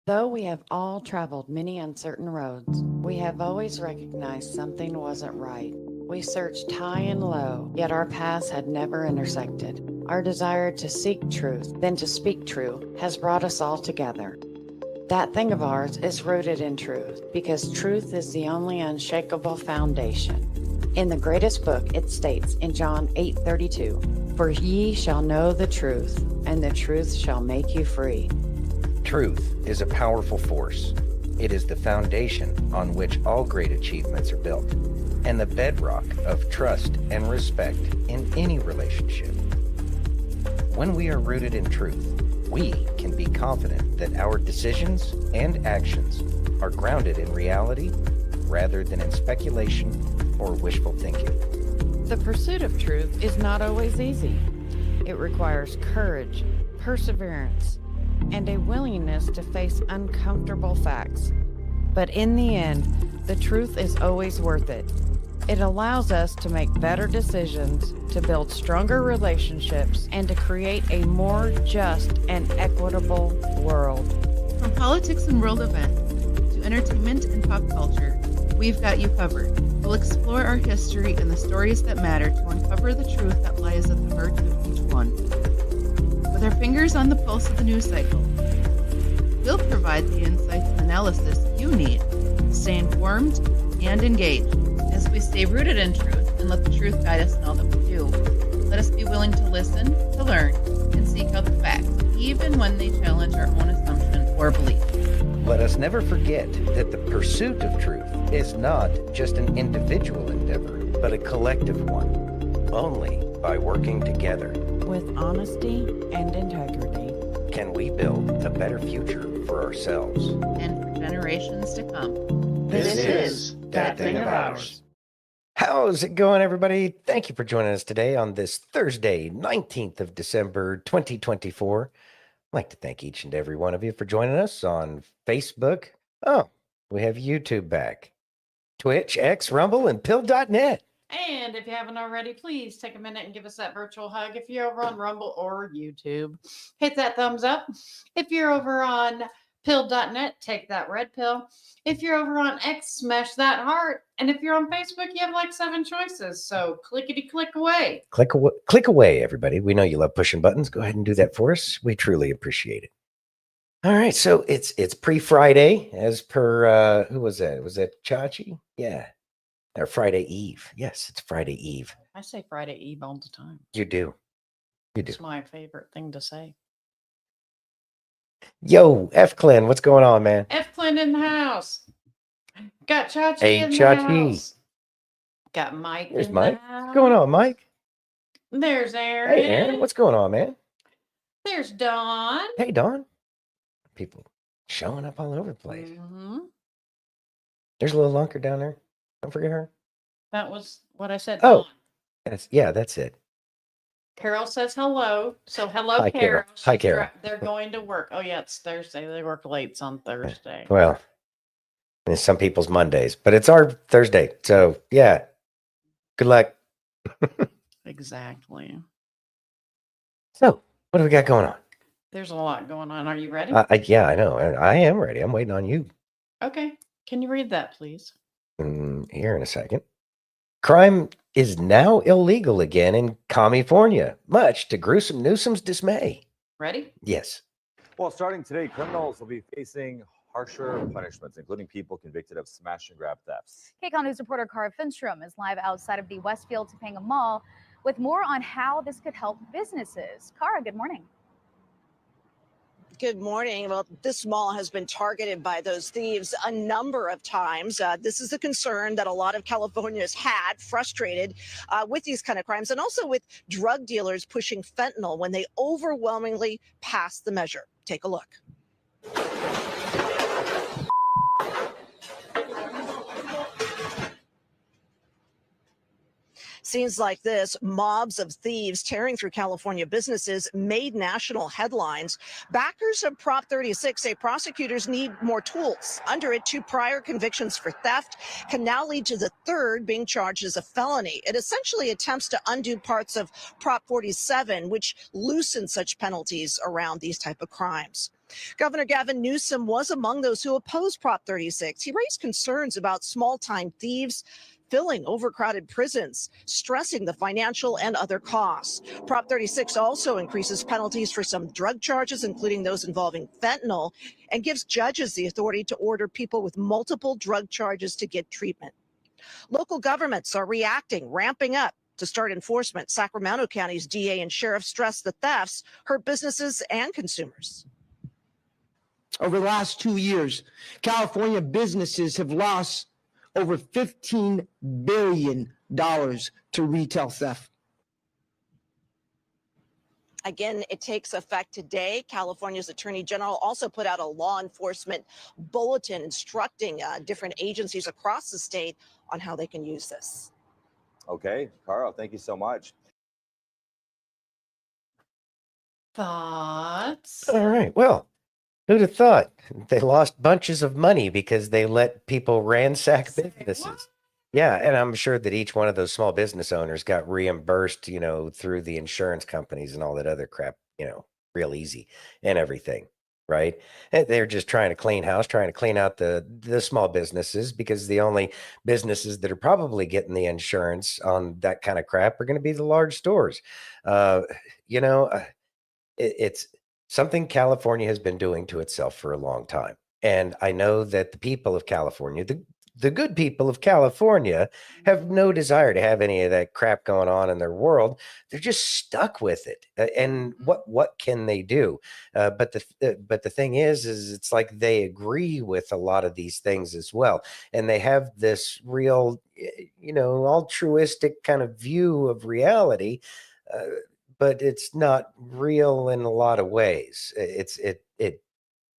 Though we have all traveled many uncertain roads, we have always recognized something wasn't right. We searched high and low, yet our paths had never intersected. Our desire to seek truth, then to speak true, has brought us all together. That thing of ours is rooted in truth, because truth is the only unshakable foundation. In the greatest book, it states in John 8:32, "For ye shall know the truth, and the truth shall make you free." Truth is a powerful force. It is the foundation on which all great achievements are built, and the bedrock of trust and respect in any relationship. When we are rooted in truth, we can be confident that our decisions and actions are grounded in reality rather than in speculation or wishful thinking. The pursuit of truth is not always easy. It requires courage, perseverance, and a willingness to face uncomfortable facts. But in the end, the truth is always worth it. It allows us to make better decisions, to build stronger relationships, and to create a more just and equitable world. From politics and world events to entertainment and pop culture, we've got you covered. We'll explore our history and the stories that matter to uncover the truth that lies at the heart of each one. With our fingers on the pulse of the news cycle, we'll provide the insights and analysis you need to stay informed and engaged. As we stay rooted in truth and let the truth guide us in all that we do, let us be willing to listen, to learn, and seek out the facts, even when they challenge our own assumption or belief. Let us never forget that the pursuit of truth is not just an individual endeavor, but a collective one. Only by working together With honesty and integrity, can we build a better future for ourselves And for generations to come. This is That Thing of Ours. How's it going, everybody? Thank you for joining us today on this Thursday, 19th of December, 2024. I'd like to thank each and every one of you for joining us on Facebook. Oh, we have YouTube back. Twitch, X, Rumble, and Pill.net. And if you haven't already, please take a minute and give us that virtual hug. If you're over on Rumble or YouTube, hit that thumbs up. If you're over on pill.net, take that red pill. If you're over on X, smash that heart. And if you're on Facebook, you have like 7 choices. So clickety click away. Click away, everybody. We know you love pushing buttons. Go ahead and do that for us. We truly appreciate it. All right, so it's pre-Friday, as per who was that? Was that Chachi? Yeah. Or Friday Eve. Yes, it's Friday Eve. I say Friday Eve all the time. You do. You do. It's my favorite thing to say. Yo, F Clan, what's going on, man? F. Clint in the house. Got Chachi Hey, in the Chachi. house. Got Mike There's in Mike. the house. What's going on, Mike? There's Aaron. Hey, Aaron, what's going on, man? There's Dawn. Hey, Dawn. People showing up all over the place. Mm-hmm. There's a little lunker down there. Don't forget her. That was what I said. Oh. Dawn. That's it. Carol says hello. So hello, Hi, Carol. Hi, Carol. They're going to work. Oh, yeah, it's Thursday. They work late on Thursday. Well, it's some people's Mondays, but it's our Thursday. So, yeah. Good luck. Exactly. So, what do we got going on? There's a lot going on. Are you ready? Yeah, I know. I am ready. I'm waiting on you. Okay. Can you read that, please? Here in a second. Crime is now illegal again in Commiefornia, much to Gruesome Newsom's dismay. Ready? Yes. Well, starting today, criminals will be facing harsher punishments, including people convicted of smash and grab thefts. KCON News reporter Cara Finstrom is live outside of the Westfield Topanga Mall with more on how this could help businesses. Cara, good morning. Good morning. Well, this mall has been targeted by those thieves a number of times. This is a concern that a lot of Californians had, frustrated with these kind of crimes, and also with drug dealers pushing fentanyl when they overwhelmingly pass the measure. Take a look. Scenes like this, mobs of thieves tearing through California businesses, made national headlines. Backers of Prop 36 say prosecutors need more tools. Under it, 2 prior convictions for theft can now lead to the third being charged as a felony. It essentially attempts to undo parts of Prop 47, which loosen such penalties around these type of crimes. Governor Gavin Newsom was among those who opposed Prop 36. He raised concerns about small-time thieves filling overcrowded prisons, stressing the financial and other costs. Prop 36 also increases penalties for some drug charges, including those involving fentanyl, and gives judges the authority to order people with multiple drug charges to get treatment. Local governments are reacting, ramping up to start enforcement. Sacramento County's DA and sheriff stressed the thefts hurt businesses and consumers. Over the last 2 years, California businesses have lost over $15 billion to retail theft. Again, it takes effect today. California's Attorney General also put out a law enforcement bulletin instructing different agencies across the state on how they can use this. Okay, Carl, thank you so much. Thoughts? All right. Well, who'd have thought they lost bunches of money because they let people ransack businesses? Yeah, and I'm sure that each one of those small business owners got reimbursed, through the insurance companies and all that other crap, real easy and everything, right? And they're just trying to clean house, trying to clean out the small businesses, because the only businesses that are probably getting the insurance on that kind of crap are going to be the large stores. It's something California has been doing to itself for a long time. And I know that the people of California, the good people of California, have no desire to have any of that crap going on in their world. They're just stuck with it. And what can they do? But the thing is it's like they agree with a lot of these things as well. And they have this real, altruistic kind of view of reality. But it's not real in a lot of ways. It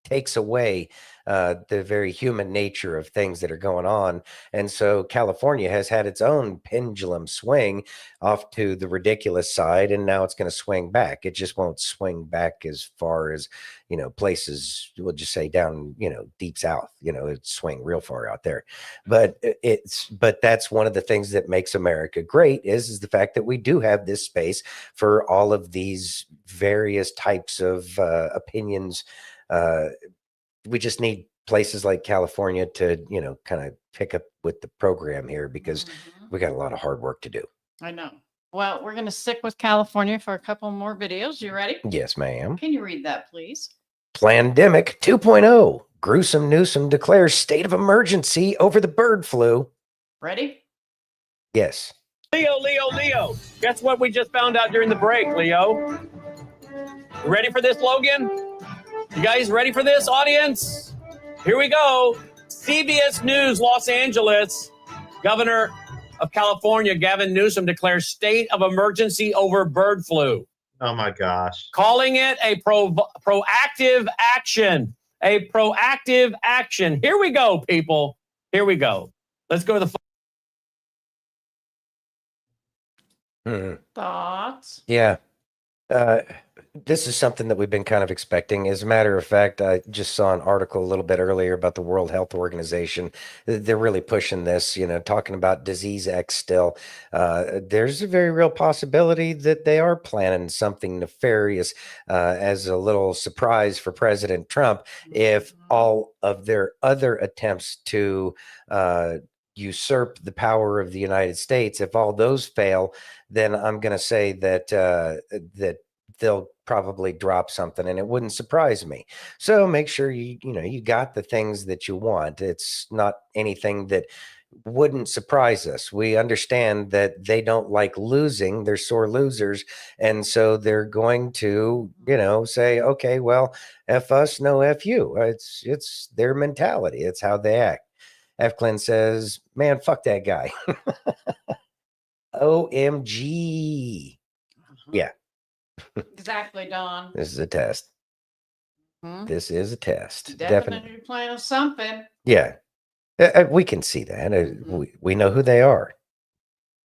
takes away the very human nature of things that are going on. And so California has had its own pendulum swing off to the ridiculous side, and now it's going to swing back. It just won't swing back as far as, places, we'll just say down, deep south, it'd swing real far out there. But that's one of the things that makes America great is the fact that we do have this space for all of these various types of opinions. We just need places like California to, kind of pick up with the program here, because we got a lot of hard work to do. I know. Well, we're going to stick with California for a couple more videos. You ready? Yes, ma'am. Can you read that, please? Plandemic 2.0. Gruesome Newsom declares state of emergency over the bird flu. Ready? Yes. Leo. Guess what we just found out during the break, Leo? You ready for this, Logan? You guys ready for this, audience? Here we go. CBS News Los Angeles. Governor of California, Gavin Newsom, declares state of emergency over bird flu. Oh, my gosh. Calling it a proactive action. A proactive action. Here we go, people. Here we go. Let's go to the... Thoughts? Yeah. This is something that we've been kind of expecting. As a matter of fact, I just saw an article a little bit earlier about the World Health Organization. They're really pushing this, talking about Disease X still. There's a very real possibility that they are planning something nefarious as a little surprise for President Trump if all of their other attempts to usurp the power of the United States, if all those fail, then I'm going to say that that they'll probably drop something, and it wouldn't surprise me. So make sure you got the things that you want. It's not anything that wouldn't surprise us. We understand that they don't like losing. They're sore losers. And so they're going to, say, okay, well, F us, no F you. It's their mentality. It's how they act. F. Clint says, man, fuck that guy. OMG. Yeah. Exactly, Don. This is a test. This is a test. Definitely planning something. Yeah. We can see that. We know who they are.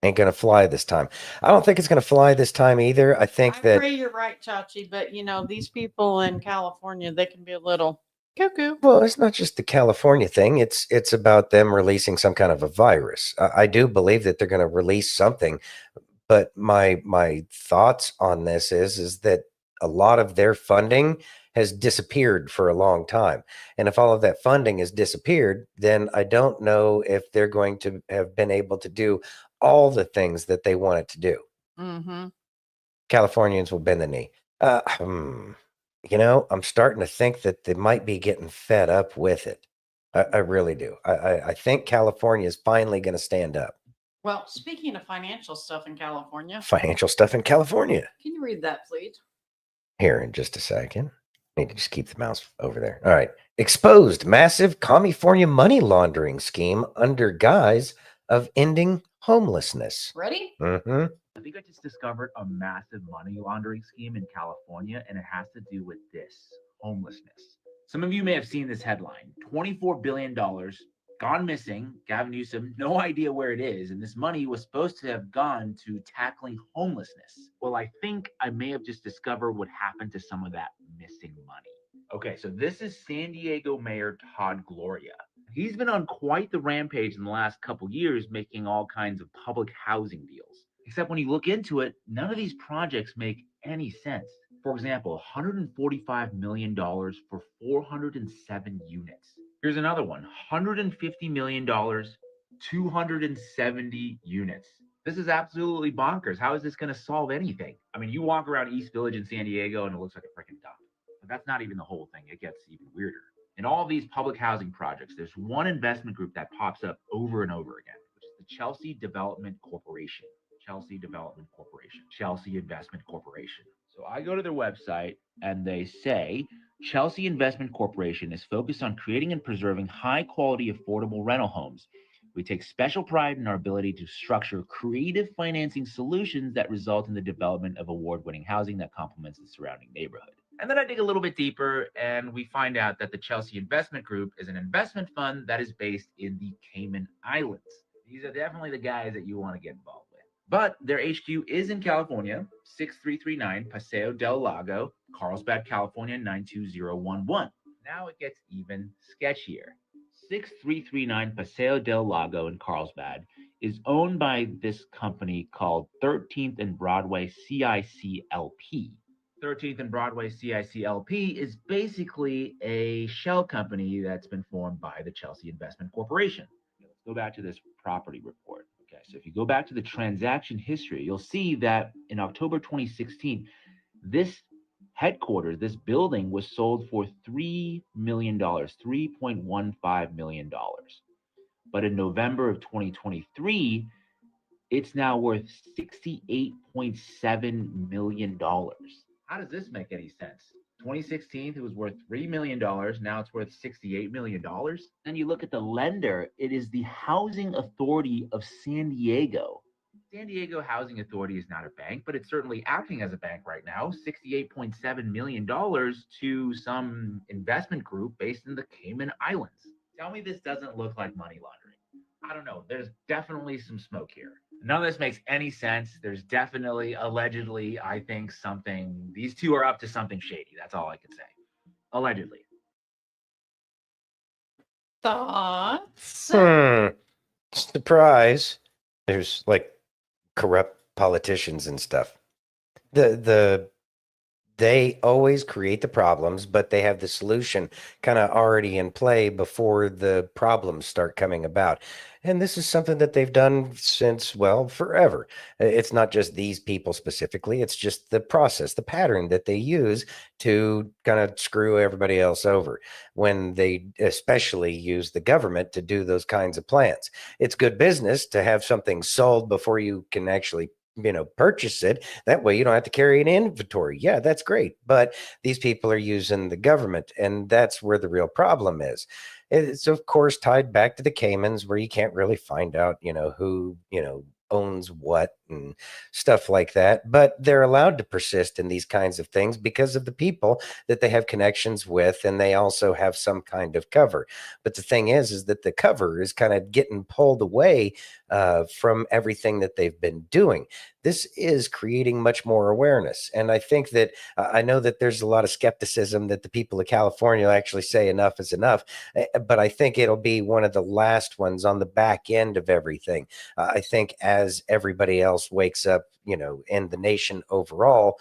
Ain't going to fly this time. I don't think it's going to fly this time either. I agree you're right, Chachi, but these people in California, they can be a little cuckoo. Well, it's not just the California thing. It's about them releasing some kind of a virus. I do believe that they're going to release something. But my thoughts on this is that a lot of their funding has disappeared for a long time. And if all of that funding has disappeared, then I don't know if they're going to have been able to do all the things that they wanted to do. Mm-hmm. Californians will bend the knee. I'm starting to think that they might be getting fed up with it. I really do. I think California is finally going to stand up. Well, speaking of financial stuff in California, Financial stuff in California. can you read that, please? Here in just a second. Need to just keep the mouse over there. All right. Exposed massive Commiefornia money laundering scheme under guise of ending homelessness. Ready? Mm-hmm. I think I just discovered a massive money laundering scheme in California, and it has to do with this homelessness. Some of you may have seen this headline: $24 billion gone missing. Gavin Newsom, no idea where it is. And this money was supposed to have gone to tackling homelessness. Well, I think I may have just discovered what happened to some of that missing money. Okay, so this is San Diego Mayor Todd Gloria. He's been on quite the rampage in the last couple years, making all kinds of public housing deals. Except when you look into it, none of these projects make any sense. For example, $145 million for 407 units. Here's another one, $150 million, 270 units. This is absolutely bonkers. How is this going to solve anything? I mean, you walk around East Village in San Diego and it looks like a freaking dump. But that's not even the whole thing. It gets even weirder. In all of these public housing projects, there's one investment group that pops up over and over again, which is the Chelsea Development Corporation. Chelsea Development Corporation. Chelsea Investment Corporation. So I go to their website and they say, Chelsea Investment Corporation is focused on creating and preserving high-quality, affordable rental homes. We take special pride in our ability to structure creative financing solutions that result in the development of award-winning housing that complements the surrounding neighborhood. And then I dig a little bit deeper and we find out that the Chelsea Investment Group is an investment fund that is based in the Cayman Islands. These are definitely the guys that you want to get involved with. But their HQ is in California, 6339 Paseo del Lago, Carlsbad, California, 92011. Now it gets even sketchier. 6339 Paseo del Lago in Carlsbad is owned by this company called 13th and Broadway CICLP. 13th and Broadway CICLP is basically a shell company that's been formed by the Chelsea Investment Corporation. Let's go back to this property report. Okay, so if you go back to the transaction history, you'll see that in October 2016, this headquarters, this building was sold for $3 million, $3.15 million. But in November of 2023, it's now worth $68.7 million. How does this make any sense? 2016, it was worth $3 million. Now it's worth $68 million. Then you look at the lender, it is the Housing Authority of San Diego. San Diego Housing Authority is not a bank, but it's certainly acting as a bank right now. $68.7 million to some investment group based in the Cayman Islands. Tell me this doesn't look like money laundering. I don't know. There's definitely some smoke here. None of this makes any sense. There's definitely, allegedly, I think these two are up to something shady. That's all I can say. Allegedly. Thoughts? Surprise. There's like corrupt politicians and stuff. They always create the problems, but they have the solution kind of already in play before the problems start coming about. And this is something that they've done since, well, forever. It's not just these people specifically. It's just the process, the pattern that they use to kind of screw everybody else over when they especially use the government to do those kinds of plans. It's good business to have something sold before you can actually purchase it. That way you don't have to carry an inventory. Yeah, that's great. But these people are using the government, and that's where the real problem is. It's of course tied back to the Caymans, where you can't really find out, who, owns what and stuff like that. But they're allowed to persist in these kinds of things because of the people that they have connections with, and they also have some kind of cover. But the thing is that the cover is kind of getting pulled away from everything that they've been doing. This is creating much more awareness. And I think that I know that there's a lot of skepticism that the people of California actually say enough is enough. But I think it'll be one of the last ones on the back end of everything. I think as everybody else else wakes up, in the nation overall.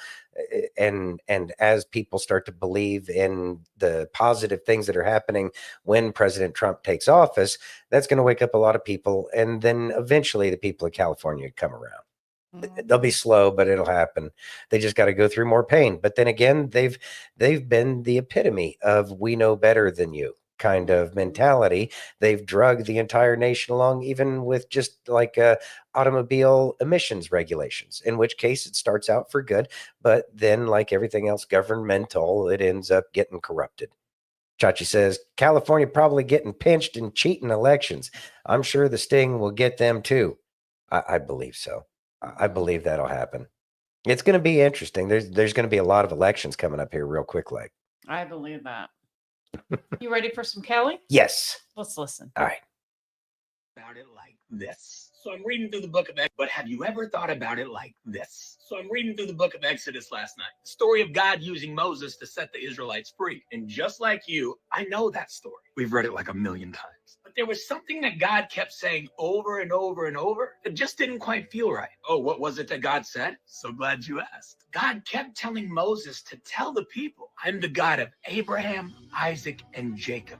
And as people start to believe in the positive things that are happening when President Trump takes office, that's going to wake up a lot of people. And then eventually the people of California come around. They'll be slow, but it'll happen. They just got to go through more pain. But then again, they've been the epitome of "we know better than you" kind of mentality. They've drugged the entire nation along, even with just like automobile emissions regulations, in which case it starts out for good, but then, like everything else governmental, it ends up getting corrupted. Chachi says, California probably getting pinched and cheating elections. I'm sure the sting will get them too. I believe so. I believe that'll happen. It's going to be interesting. There's going to be a lot of elections coming up here real quick. Like, I believe that. You ready for some Kelly? yes. Let's listen. All right. About it like this. So I'm reading through the book of Exodus, but have you ever thought about it like this? So I'm reading through the book of Exodus last night. The story of God using Moses to set the Israelites free. And just like you, I know that story. We've read it like a million times. But there was something that God kept saying over and over and over that just didn't quite feel right. Oh, what was it that God said? So glad you asked. God kept telling Moses to tell the people, I'm the God of Abraham, Isaac, and Jacob.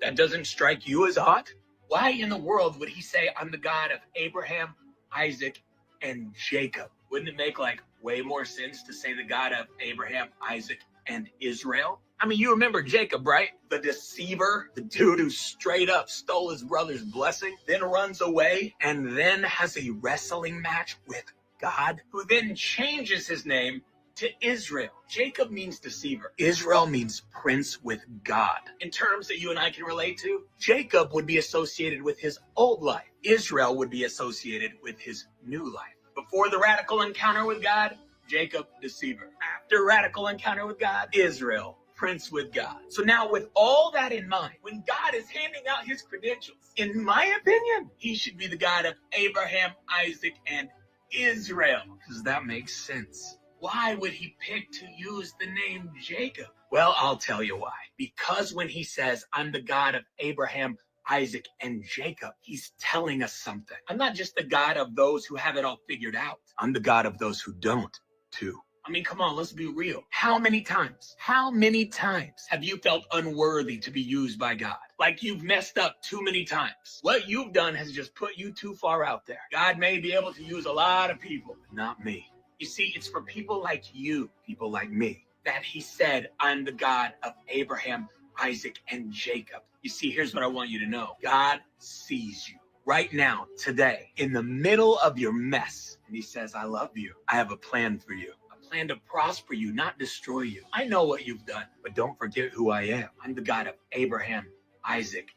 That doesn't strike you as odd? Why in the world would he say, I'm the God of Abraham, Isaac, and Jacob? Wouldn't it make like way more sense to say the God of Abraham, Isaac, and Israel? I mean, you remember Jacob, right? The deceiver, the dude who straight up stole his brother's blessing, then runs away, and then has a wrestling match with God, who then changes his name to Israel. Jacob means deceiver. Israel means prince with God. In terms that you and I can relate to, Jacob would be associated with his old life. Israel would be associated with his new life. Before the radical encounter with God, Jacob, deceiver. After radical encounter with God, Israel, prince with God. So now with all that in mind, when God is handing out his credentials, in my opinion, he should be the God of Abraham, Isaac, and Israel, because that makes sense. Why would he pick to use the name Jacob? Well, I'll tell you why. Because when he says, I'm the God of Abraham, Isaac, and Jacob, he's telling us something. I'm not just the God of those who have it all figured out. I'm the God of those who don't, too. I mean, come on, let's be real. How many times have you felt unworthy to be used by God? Like you've messed up too many times. What you've done has just put you too far out there. God may be able to use a lot of people, but not me. You see, it's for people like you, people like me, that he said, I'm the God of Abraham, Isaac, and Jacob. You see, here's what I want you to know. God sees you right now, today, in the middle of your mess. And he says, I love you. I have a plan for you. A plan to prosper you, not destroy you. I know what you've done, but don't forget who I am. I'm the God of Abraham, Isaac,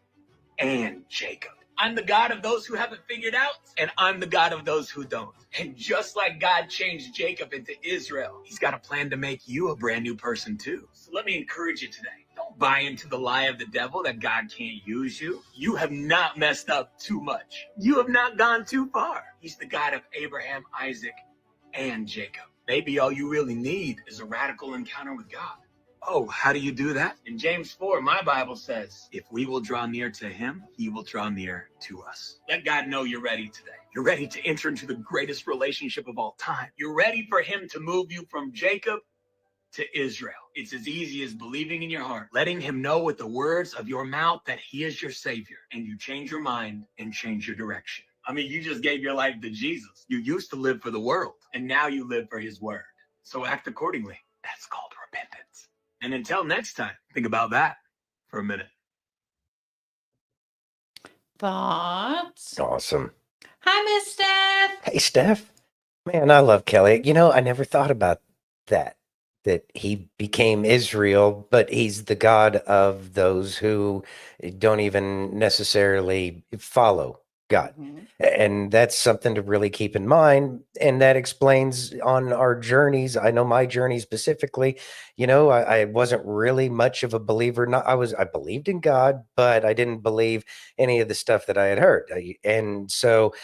and Jacob. I'm the God of those who haven't figured out, and I'm the God of those who don't. And just like God changed Jacob into Israel, he's got a plan to make you a brand new person too. So let me encourage you today. Don't buy into the lie of the devil that God can't use you. You have not messed up too much. You have not gone too far. He's the God of Abraham, Isaac, and Jacob. Maybe all you really need is a radical encounter with God. Oh, how do you do that? In James 4, my Bible says, if we will draw near to him, he will draw near to us. Let God know you're ready today. You're ready to enter into the greatest relationship of all time. You're ready for him to move you from Jacob to Israel. It's as easy as believing in your heart, letting him know with the words of your mouth that he is your savior, and you change your mind and change your direction. I mean, you just gave your life to Jesus. You used to live for the world, and now you live for his word. So act accordingly. That's called repentance. And until next time, think about that for a minute. Thoughts? Awesome. Hi, Miss Steph. Hey, Steph. Man, I love Kelly. I never thought about that he became Israel, but he's the God of those who don't even necessarily follow God. And that's something to really keep in mind. And that explains on our journeys. I know my journey specifically, I wasn't really much of a believer. I believed in God, but I didn't believe any of the stuff that I had heard. And so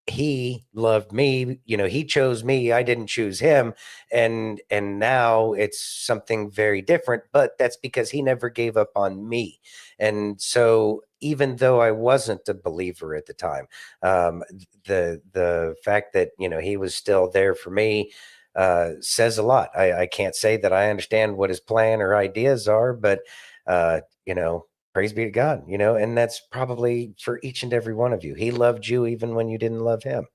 he loved me, he chose me, I didn't choose him, and now it's something very different, but that's because he never gave up on me. And so even though I wasn't a believer at the time, the fact that he was still there for me says a lot. I can't say that I understand what his plan or ideas are, but praise be to God, and that's probably for each and every one of you. He loved you even when you didn't love him.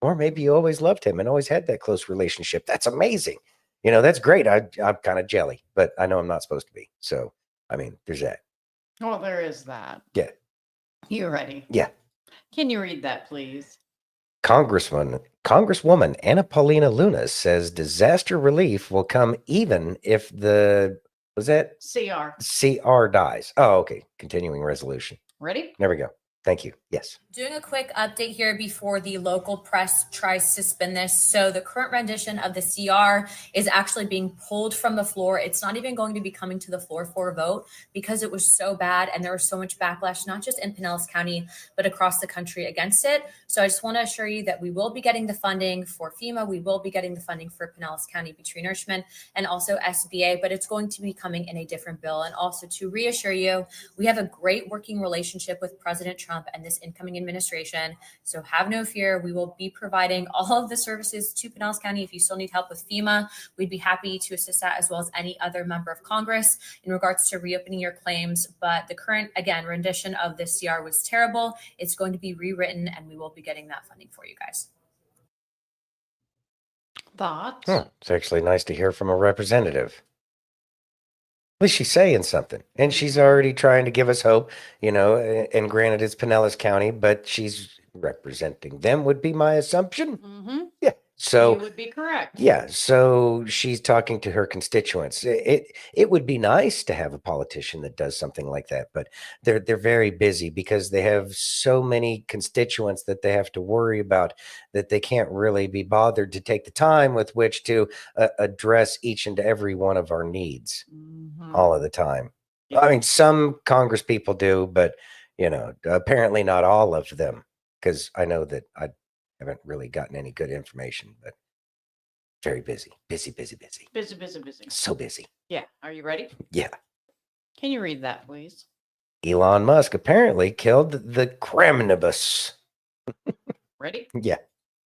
Or maybe you always loved him and always had that close relationship. That's amazing. That's great. I'm kind of jelly, but I know I'm not supposed to be. So, there's that. Well, there is that. Yeah. You ready? Yeah. Can you read that, please? Congresswoman Anna Paulina Luna says disaster relief will come even if was that CR dies. Oh, okay. Continuing resolution. Ready? There we go. Thank you. Yes. Doing a quick update here before the local press tries to spin this. So the current rendition of the CR is actually being pulled from the floor. It's not even going to be coming to the floor for a vote because it was so bad and there was so much backlash, not just in Pinellas County, but across the country against it. So I just want to assure you that we will be getting the funding for FEMA. We will be getting the funding for Pinellas County Beach Tree Nourishment and also SBA, but it's going to be coming in a different bill. And also to reassure you, we have a great working relationship with President Trump and this incoming administration. So have no fear. We will be providing all of the services to Pinellas County. If you still need help with FEMA, we'd be happy to assist that as well as any other member of Congress in regards to reopening your claims. But the current, again, rendition of this CR was terrible. It's going to be rewritten and we will be getting that funding for you guys. Thoughts? It's actually nice to hear from a representative. At least she's saying something, and she's already trying to give us hope, and granted it's Pinellas County, but she's representing them would be my assumption. Mm-hmm. Yeah. So you would be correct. Yeah. So she's talking to her constituents. It would be nice to have a politician that does something like that, but they're very busy because they have so many constituents that they have to worry about that they can't really be bothered to take the time with which to address each and every one of our needs all of the time. Yeah. Some Congress people do, but apparently not all of them, because I know that I haven't really gotten any good information, but very busy. Busy. So busy. Yeah. Are you ready? Yeah. Can you read that, please? Elon Musk apparently killed the Kremnibus. Ready? Yeah.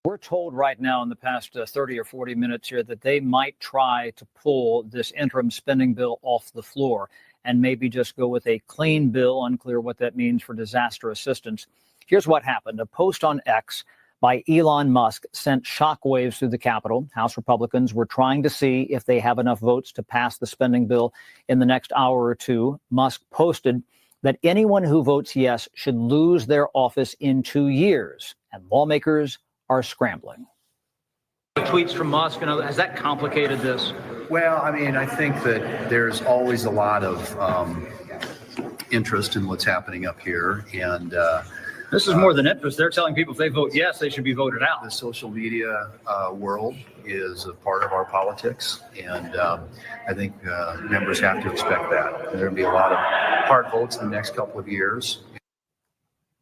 We're told right now in the past 30 or 40 minutes here that they might try to pull this interim spending bill off the floor and maybe just go with a clean bill. Unclear what that means for disaster assistance. Here's what happened. A post on X by Elon Musk sent shockwaves through the Capitol. House Republicans were trying to see if they have enough votes to pass the spending bill in the next hour or two. Musk posted that anyone who votes yes should lose their office in 2 years, and lawmakers are scrambling. Tweets from Musk, has that complicated this? Well, I think that there's always a lot of interest in what's happening up here, and this is more than interest. They're telling people if they vote yes, they should be voted out. The social media world is a part of our politics, and I think members have to expect that. There'll be a lot of hard votes in the next couple of years.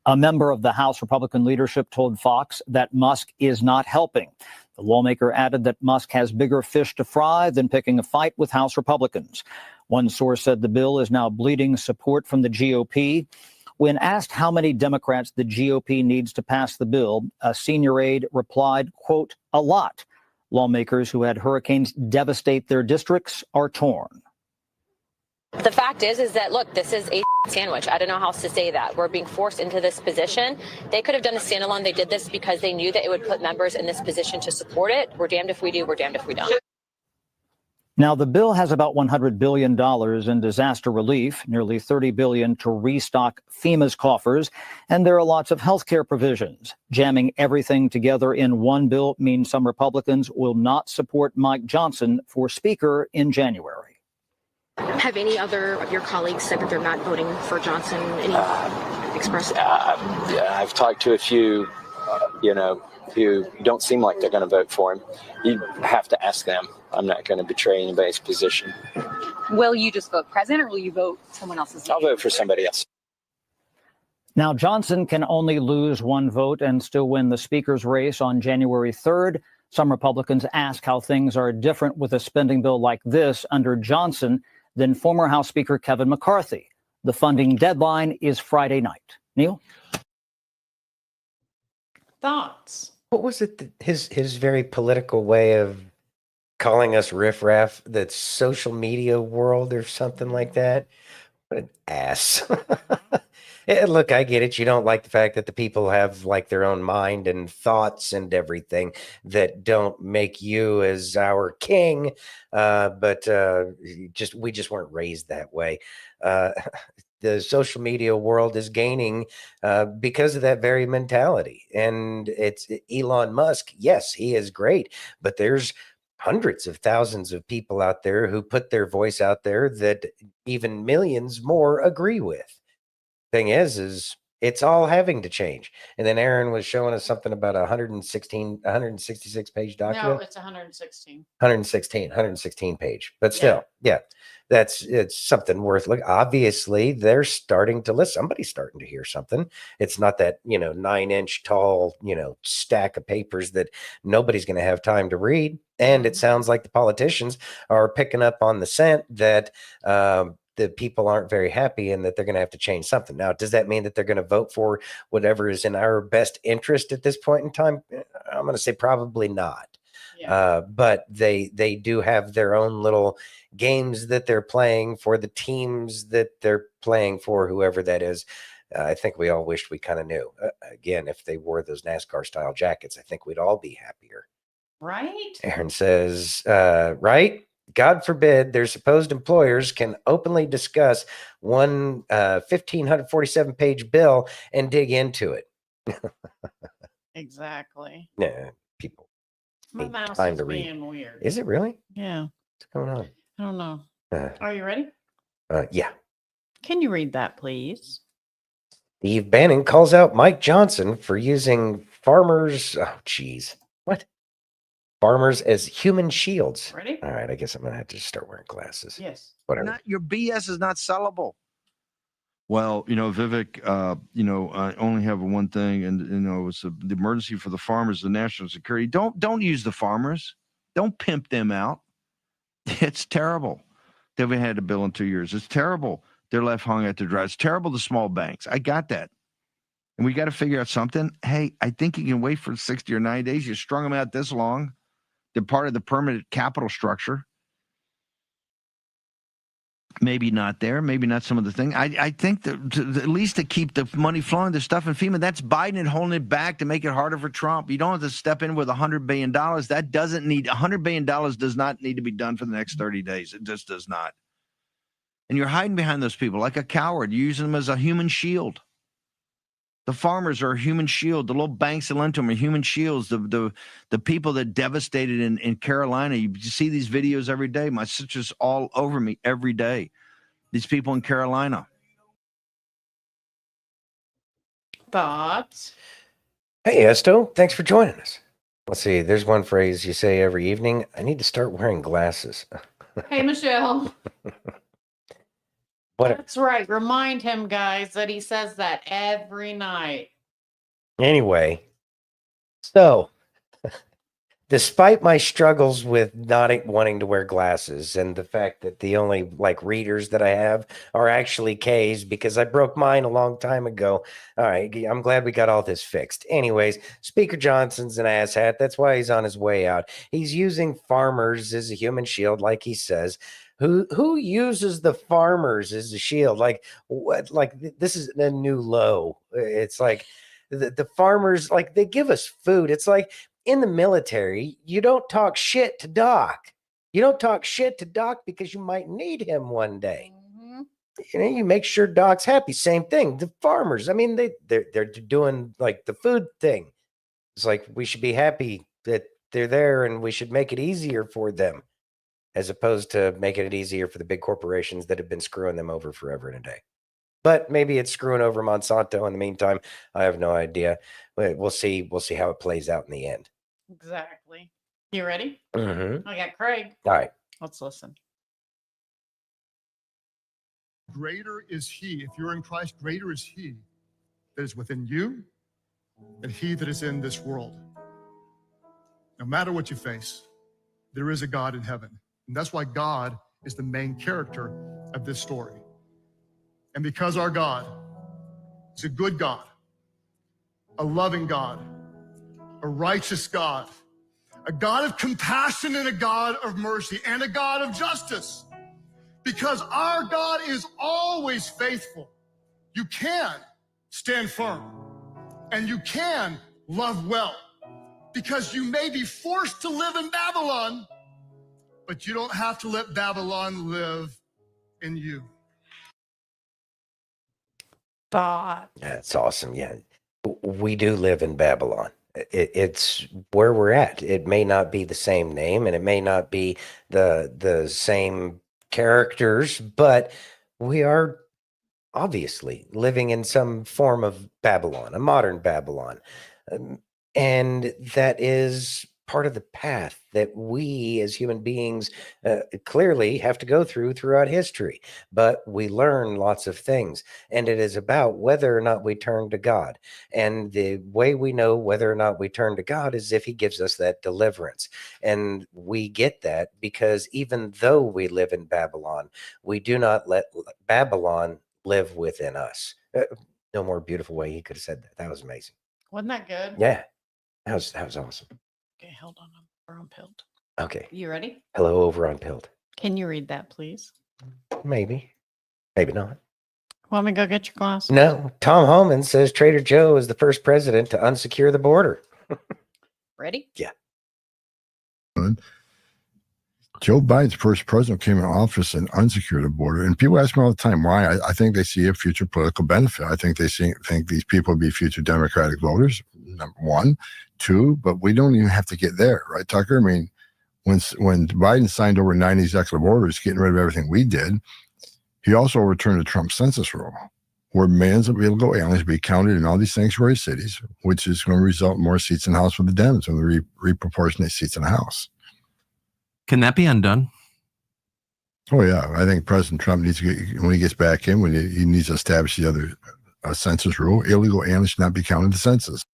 A member of the House Republican leadership told Fox that Musk is not helping. The lawmaker added that Musk has bigger fish to fry than picking a fight with House Republicans. One source said the bill is now bleeding support from the GOP. When asked how many Democrats the GOP needs to pass the bill, a senior aide replied, quote, a lot. Lawmakers who had hurricanes devastate their districts are torn. The fact is that, look, this is a sandwich. I don't know how else to say that. We're being forced into this position. They could have done a standalone. They did this because they knew that it would put members in this position to support it. We're damned if we do. We're damned if we don't. Now, the bill has about $100 billion in disaster relief, nearly $30 billion to restock FEMA's coffers, and there are lots of health care provisions. Jamming everything together in one bill means some Republicans will not support Mike Johnson for Speaker in January. Have any other of your colleagues said that they're not voting for Johnson? Expressed? I've talked to a few, who don't seem like they're going to vote for him. You have to ask them. I'm not going to betray anybody's position. Will you just vote president or will you vote someone else's name? I'll vote for somebody else. Now, Johnson can only lose one vote and still win the speaker's race on January 3rd. Some Republicans ask how things are different with a spending bill like this under Johnson than former House Speaker Kevin McCarthy. The funding deadline is Friday night. Neil? Thoughts? What was it that his very political way of calling us riffraff, that social media world or something like that? What an ass. Look, I get it. You don't like the fact that the people have like their own mind and thoughts and everything that don't make you as our king. But we just weren't raised that way. The social media world is gaining because of that very mentality. And it's Elon Musk. Yes, he is great, but there's hundreds of thousands of people out there who put their voice out there that even millions more agree with. Thing is it's all having to change. And then Aaron was showing us something about 166 page No, document. it's 116. 116 page, but still, yeah, it's something worth looking. Obviously they're starting to listen. Somebody's starting to hear something. It's not that 9-inch tall stack of papers that nobody's going to have time to read. And it sounds like the politicians are picking up on the scent that the people aren't very happy and that they're going to have to change something. Now, does that mean that they're going to vote for whatever is in our best interest at this point in time? I'm going to say probably not. But they do have their own little games that they're playing for the teams that they're playing for, whoever that is. I think we all wished we kind of knew. Again, if they wore those NASCAR style jackets, I think we'd all be happier. Right? Aaron says, right? God forbid their supposed employers can openly discuss one 1,547 page bill and dig into it. Exactly. Yeah, people. My need mouse time is to read. being weird. Is it really? Yeah. What's going on? I don't know. Are you ready? Yeah. Can you read that, please? Steve Bannon calls out Mike Johnson for using farmers. Oh, geez. What? Farmers as human shields. Ready? All right. I guess I'm going to have to start wearing glasses. Yes. Whatever. Your BS is not sellable. Well, Vivek, I only have one thing, and it's the emergency for the farmers, the national security. Don't use the farmers. Don't pimp them out. It's terrible. They haven't had a bill in 2 years. It's terrible. They're left hung at the dry. It's terrible to small banks. I got that. And we got to figure out something. Hey, I think you can wait for 60 or 90 days. You strung them out this long. They're part of the permanent capital structure. Maybe not there, maybe not some of the things. I think that at least to keep the money flowing, the stuff in FEMA, that's Biden holding it back to make it harder for Trump. You don't have to step in with $100 billion. That doesn't need $100 billion does not need to be done for the next 30 days. It just does not. And you're hiding behind those people like a coward. You're using them as a human shield. The farmers are a human shield. The little banks that lent to them are human shields. The people that devastated in Carolina, you see these videos every day. My sister's all over me every day. These people in Carolina. Thoughts? Hey, Esto. Thanks for joining us. Let's see. There's one phrase you say every evening. I need to start wearing glasses. Hey, Michelle. What? That's right. Remind him, guys, that he says that every night. Anyway, so despite my struggles with not wanting to wear glasses and the fact that the only readers that I have are actually K's because I broke mine a long time ago. All right, I'm glad we got all this fixed. Anyways, Speaker Johnson's an asshat. That's why he's on his way out. He's using farmers as a human shield, like he says. Who uses the farmers as a shield? Like what? This is a new low. It's like the farmers, they give us food. It's like in the military, you don't talk shit to Doc. You don't talk shit to Doc because you might need him one day. You make sure Doc's happy. Same thing. The farmers, I mean, they're doing the food thing. It's like we should be happy that they're there and we should make it easier for them, as opposed to making it easier for the big corporations that have been screwing them over forever and a day. But maybe it's screwing over Monsanto in the meantime. I have no idea. We'll see. We'll see how it plays out in the end. Exactly. You ready? Mm-hmm. I got Craig. All right. Let's listen. Greater is he. If you're in Christ, greater is he that is within you and he that is in this world. No matter what you face, there is a God in heaven. And that's why God is the main character of this story. And because our God is a good God, a loving God, a righteous God, a God of compassion and a God of mercy and a God of justice, because our God is always faithful, you can stand firm and you can love well, because you may be forced to live in Babylon, but you don't have to let Babylon live in you. That's awesome. Yeah. We do live in Babylon. It's where we're at. It may not be the same name and it may not be the same characters, but we are obviously living in some form of Babylon, a modern Babylon. And that is part of the path that we as human beings clearly have to go throughout history. But we learn lots of things, and it is about whether or not we turn to God. And the way we know whether or not we turn to God is if he gives us that deliverance. And we get that because even though we live in Babylon, we do not let Babylon live within us. No more beautiful way he could have said that. That was amazing. Wasn't that good? Yeah, that was awesome. Okay, hold on. I'm pilled. Okay. You ready? Hello over on Pilled. Can you read that, please? Maybe not. Want me to go get your glasses? No. Tom Homan says Trader Joe is the first president to unsecure the border. Ready? Yeah. Joe Biden's first president came in office and unsecured the border. And people ask me all the time why. I think they see a future political benefit. I think they think these people will be future Democratic voters, number one. Two, but we don't even have to get there, right, Tucker? I mean, when Biden signed over 90 executive orders, getting rid of everything we did, he also overturned the Trump census rule, where millions of illegal aliens be counted in all these sanctuary cities, which is going to result in more seats in the House for the Dems and the reproportionate seats in the House. Can that be undone? Oh, yeah. I think President Trump needs to get, when he gets back in, when he needs to establish the other census rule, illegal aliens should not be counted in the census.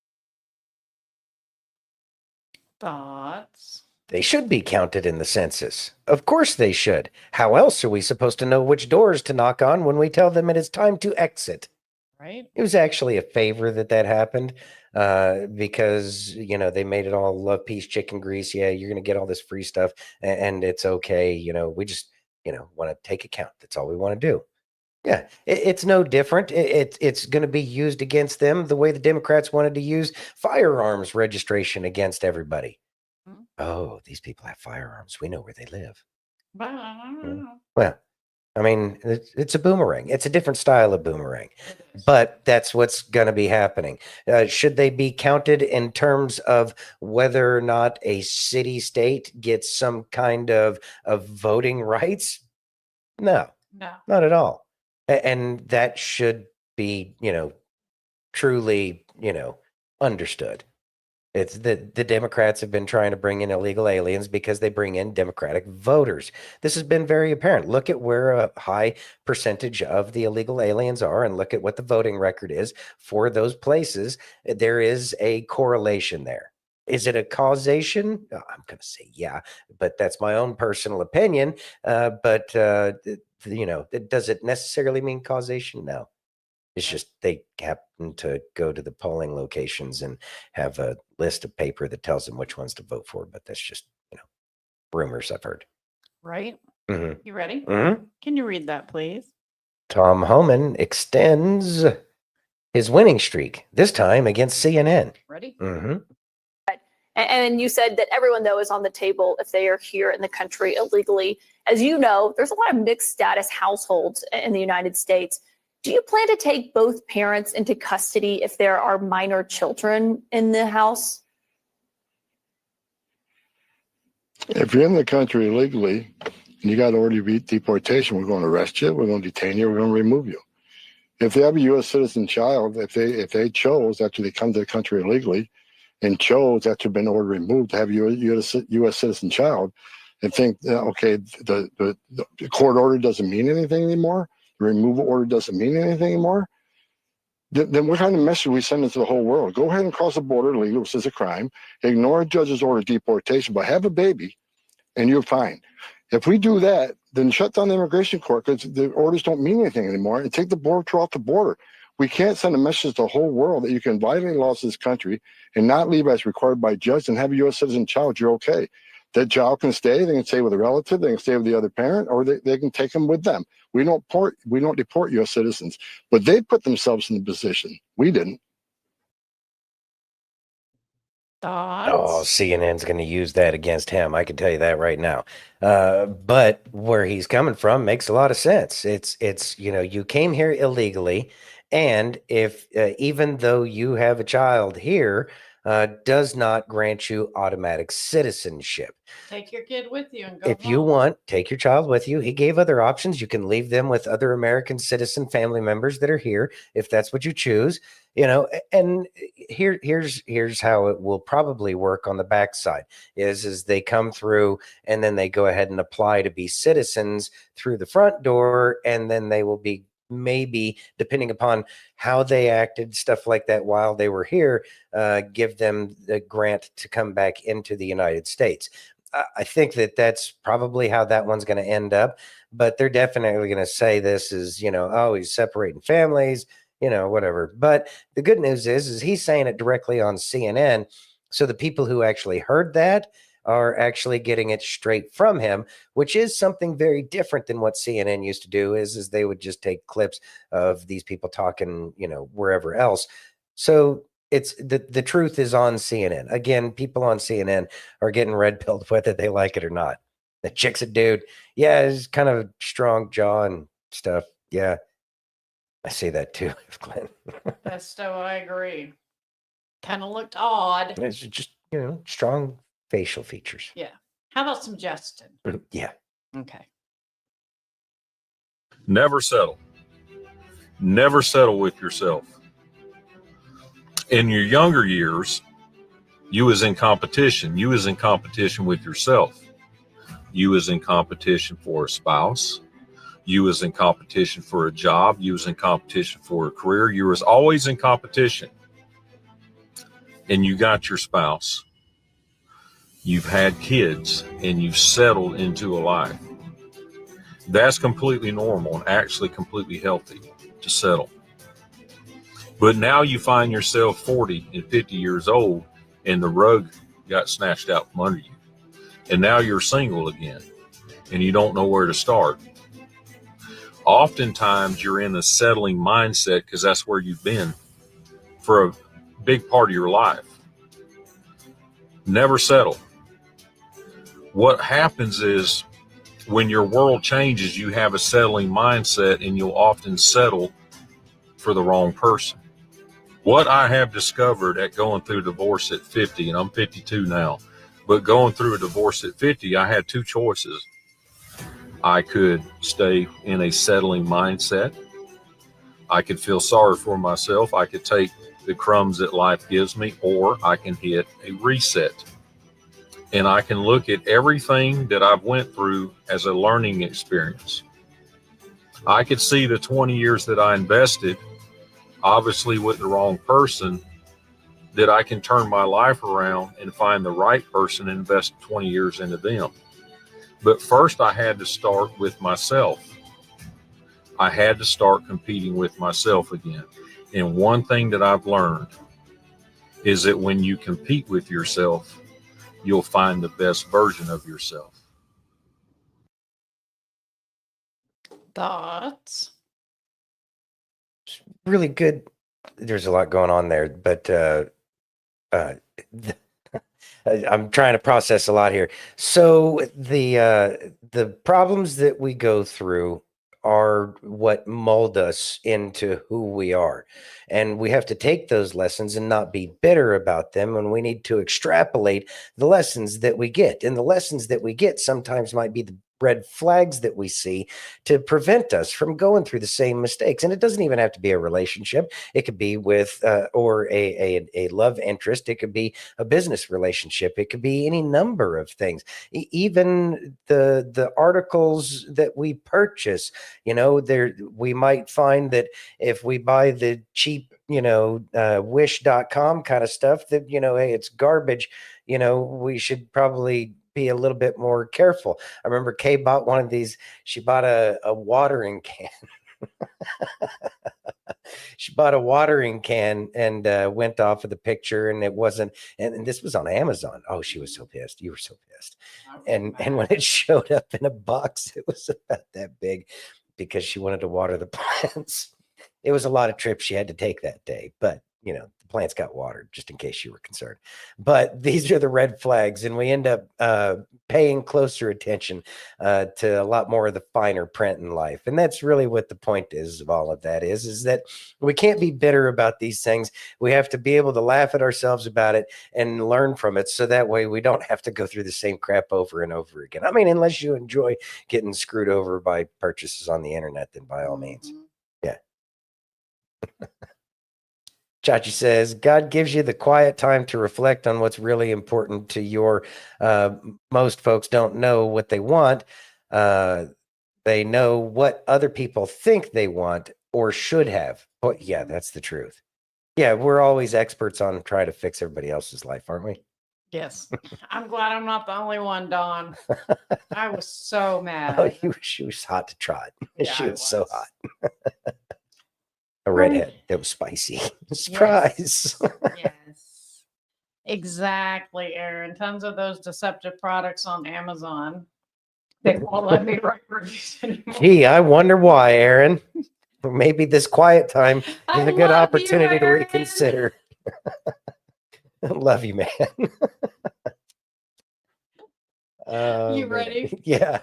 Thoughts? They should be counted in the census. Of course they should. How else are we supposed to know which doors to knock on when we tell them it is time to exit? Right? It was actually a favor that happened because, they made it all love, peace, chicken grease. Yeah, you're going to get all this free stuff and it's okay. We just, want to take account. That's all we want to do. Yeah, it's no different. It's going to be used against them the way the Democrats wanted to use firearms registration against everybody. Mm-hmm. Oh, these people have firearms. We know where they live. Well, I mean, it's a boomerang. It's a different style of boomerang, but that's what's going to be happening. Should they be counted in terms of whether or not a city-state gets some kind of voting rights? No, not at all. And that should be, truly, understood. It's the Democrats have been trying to bring in illegal aliens because they bring in Democratic voters. This has been very apparent. Look at where a high percentage of the illegal aliens are and look at what the voting record is for those places. There is a correlation there. Is it a causation? I'm going to say yeah, but that's my own personal opinion. But does it necessarily mean causation? No. It's just they happen to go to the polling locations and have a list of paper that tells them which ones to vote for. But that's just, rumors I've heard. Right? Mm-hmm. You ready? Mm-hmm. Can you read that, please? Tom Homan extends his winning streak, this time against CNN. Ready? Mm-hmm. And you said that everyone, though, is on the table if they are here in the country illegally. As you know, there's a lot of mixed status households in the United States. Do you plan to take both parents into custody if there are minor children in the house? If you're in the country illegally and you got to order deportation, we're going to arrest you, we're going to detain you, we're going to remove you. If they have a U.S. citizen child, if they chose after they come to the country illegally and chose after been ordered removed to have a U.S. citizen child and think, okay, the court order doesn't mean anything anymore, the removal order doesn't mean anything anymore, then what kind of message we send into the whole world? Go ahead and cross the border illegally, which is a crime. Ignore a judge's order of deportation, but have a baby, and you're fine. If we do that, then shut down the immigration court because the orders don't mean anything anymore, and take the border patrol off the border. We can't send a message to the whole world that you can violate laws of this country and not leave as required by judge and have a U.S. citizen child. You're okay. That child can stay. They can stay with a relative. They can stay with the other parent, or they can take them with them. We don't deport U.S. citizens, but they put themselves in the position. We didn't. Oh, CNN's going to use that against him. I can tell you that right now. But where he's coming from makes a lot of sense. It's you came here illegally, and if even though you have a child here, does not grant you automatic citizenship. Take your kid with you and go If you want, take your child with you. He gave other options. You can leave them with other American citizen family members that are here, if that's what you choose. And here's how it will probably work on the backside is they come through and then they go ahead and apply to be citizens through the front door, and then they will be, maybe depending upon how they acted, stuff like that while they were here, give them the grant to come back into the United States. I think that's probably how that one's going to end up, but they're definitely going to say this is, oh, he's separating families, whatever. But the good news is he's saying it directly on CNN. So the people who actually heard that are actually getting it straight from him, which is something very different than what CNN used to do is they would just take clips of these people talking, wherever else. So it's the truth is on CNN. Again, people on CNN are getting red pilled whether they like it or not. The chick's a dude. Yeah, he's kind of strong jaw and stuff. Yeah. I say that too, Glenn. Pesto, I agree. Kind of looked odd. It's just, strong facial features. Yeah. How about some Justin? Yeah. Okay. Never settle. Never settle with yourself. In your younger years, you was in competition. You was in competition with yourself. You was in competition for a spouse. You was in competition for a job. You was in competition for a career. You was always in competition. And you got your spouse. You've had kids and you've settled into a life. That's completely normal and actually completely healthy to settle. But now you find yourself 40 and 50 years old and the rug got snatched out from under you. And now you're single again and you don't know where to start. Oftentimes you're in a settling mindset because that's where you've been for a big part of your life. Never settle. What happens is when your world changes, you have a settling mindset and you'll often settle for the wrong person. What I have discovered at going through divorce at 50, and I'm 52 now, but going through a divorce at 50, I had two choices. I could stay in a settling mindset. I could feel sorry for myself. I could take the crumbs that life gives me, or I can hit a reset. And I can look at everything that I've went through as a learning experience. I could see the 20 years that I invested, obviously with the wrong person, that I can turn my life around and find the right person and invest 20 years into them. But first I had to start with myself. I had to start competing with myself again. And one thing that I've learned is that when you compete with yourself, you'll find the best version of yourself. Thoughts? Really good. There's a lot going on there, but I'm trying to process a lot here. So the problems that we go through are what mold us into who we are. And we have to take those lessons and not be bitter about them. And we need to extrapolate the lessons that we get. And the lessons that we get sometimes might be the red flags that we see to prevent us from going through the same mistakes. And it doesn't even have to be a relationship. It could be with or a love interest. It could be a business relationship. It could be any number of things. Even the articles that we purchase, there we might find that if we buy the cheap, wish.com kind of stuff, that, hey, it's garbage. We should probably be a little bit more careful. I remember Kay bought one of these. She bought a watering can. She bought a watering can and went off of the picture, and it wasn't. And this was on Amazon. Oh, she was so pissed. You were so pissed. And when it showed up in a box, it was about that big because she wanted to water the plants. It was a lot of trips she had to take that day, but the plants got watered, just in case you were concerned. But these are the red flags, and we end up paying closer attention to a lot more of the finer print in life. And that's really what the point is of all of that is that we can't be bitter about these things. We have to be able to laugh at ourselves about it and learn from it, so that way we don't have to go through the same crap over and over again. I mean, unless you enjoy getting screwed over by purchases on the internet, then by all means. Yeah. Chachi says, God gives you the quiet time to reflect on what's really important to your, most folks don't know what they want. They know what other people think they want or should have. But yeah, that's the truth. Yeah, we're always experts on trying to fix everybody else's life, aren't we? Yes. I'm glad I'm not the only one, Dawn. I was so mad. Oh, she was hot to trot. Yeah, She I was so hot. A redhead that was spicy. Surprise. Yes. Exactly, Aaron. Tons of those deceptive products on Amazon. They won't let me write reviews anymore. Gee, I wonder why, Aaron. Maybe this quiet time is I a good love you, opportunity to Aaron. reconsider. Love you, man. You ready? Yeah.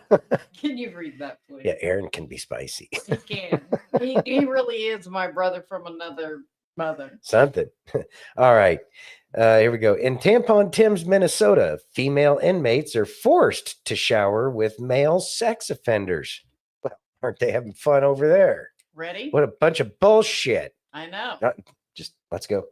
Can you read that, please? Yeah, Aaron can be spicy. He can. He really is my brother from another mother. Something. All right. Here we go. In Tampon Tim's, Minnesota, female inmates are forced to shower with male sex offenders. Well, aren't they having fun over there? Ready? What a bunch of bullshit. I know. Just let's go.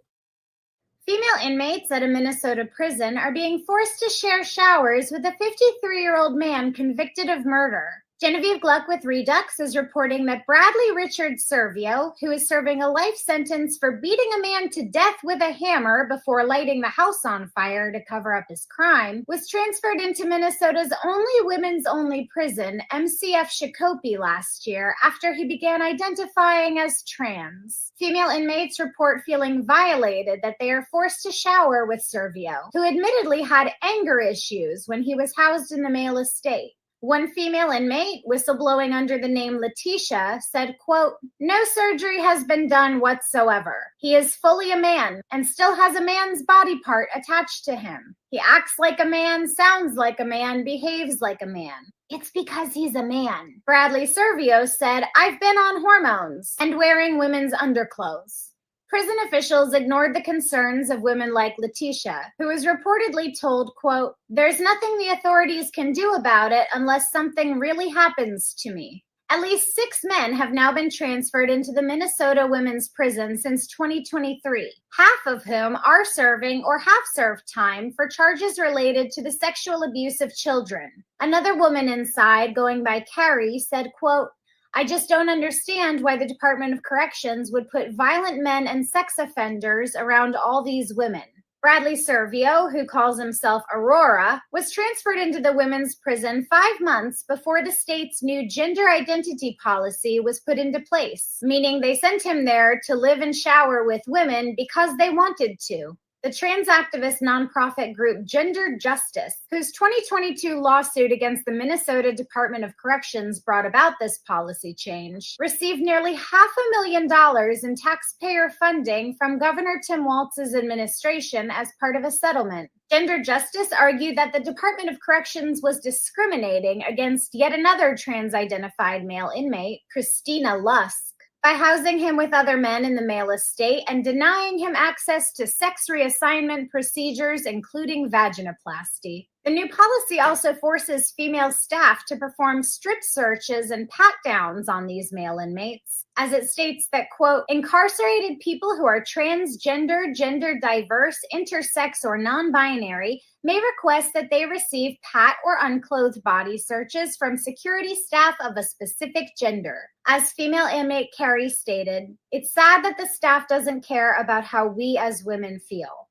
Female inmates at a Minnesota prison are being forced to share showers with a 53-year-old man convicted of murder. Genevieve Gluck with Redux is reporting that Bradley Richard Servio, who is serving a life sentence for beating a man to death with a hammer before lighting the house on fire to cover up his crime, was transferred into Minnesota's only women's-only prison, MCF Shakopee, last year after he began identifying as trans. Female inmates report feeling violated that they are forced to shower with Servio, who admittedly had anger issues when he was housed in the male estate. One female inmate, whistleblowing under the name Letitia, said, quote, "No surgery has been done whatsoever. He is fully a man and still has a man's body part attached to him. He acts like a man, sounds like a man, behaves like a man. It's because he's a man." Bradley Servio said, "I've been on hormones and wearing women's underclothes." Prison officials ignored the concerns of women like Letitia, who was reportedly told, quote, "There's nothing the authorities can do about it unless something really happens to me." At least 6 men have now been transferred into the Minnesota Women's Prison since 2023, half of whom are serving or have served time for charges related to the sexual abuse of children. Another woman inside, going by Carrie, said, quote, "I just don't understand why the Department of Corrections would put violent men and sex offenders around all these women." Bradley Servio, who calls himself Aurora, was transferred into the women's prison 5 months before the state's new gender identity policy was put into place, meaning they sent him there to live and shower with women because they wanted to. The trans activist nonprofit group Gender Justice, whose 2022 lawsuit against the Minnesota Department of Corrections brought about this policy change, received nearly $500,000 in taxpayer funding from Governor Tim Walz's administration as part of a settlement. Gender Justice argued that the Department of Corrections was discriminating against yet another trans-identified male inmate, Christina Lusk, by housing him with other men in the male estate and denying him access to sex reassignment procedures, including vaginoplasty. The new policy also forces female staff to perform strip searches and pat-downs on these male inmates, as it states that, quote, incarcerated people who are transgender, gender diverse, intersex, or non-binary may request that they receive pat or unclothed body searches from security staff of a specific gender. As female inmate Carrie stated, it's sad that the staff doesn't care about how we as women feel.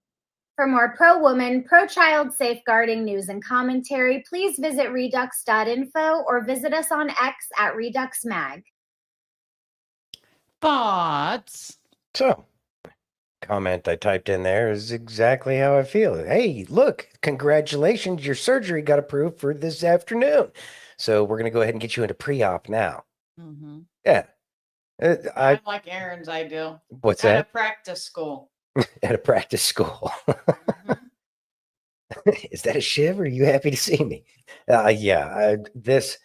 For more pro-woman, pro-child safeguarding news and commentary, please visit redux.info or visit us on X at ReduxMag. Thoughts? So, comment I typed in there is exactly how I feel. Hey, look, congratulations, your surgery got approved for this afternoon. So we're going to go ahead and get you into pre-op now. Mm-hmm. Yeah. I like Aaron's ideal. What's At that? a practice school. At a practice school. Is that a shiv? Or are you happy to see me? This.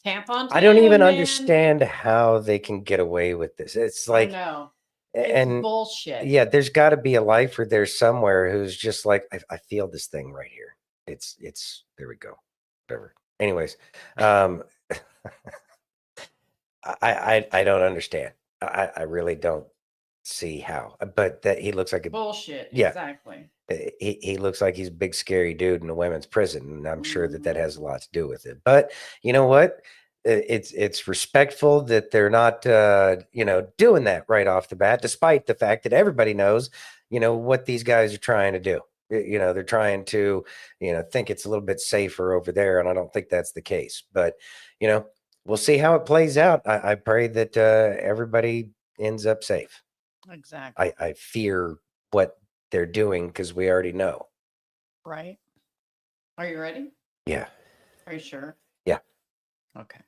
Tampons. I don't even man. understand how they can get away with this. It's like, I know. It's and bullshit. yeah, there's got to be a lifer there somewhere who's just like, I feel this thing right here. It's there we go. Whatever. Anyways, I don't understand. I really don't see how, but that he looks like a Bullshit. Yeah. Exactly. He looks like he's a big scary dude in a women's prison, and I'm sure that has a lot to do with it. But you know what? It's respectful that they're not doing that right off the bat, despite the fact that everybody knows what these guys are trying to do. They're trying to think it's a little bit safer over there, and I don't think that's the case. But we'll see how it plays out. I pray that everybody ends up safe. Exactly. I fear what they're doing because we already know. Right. Are you ready? Yeah. Are you sure? Yeah. Okay.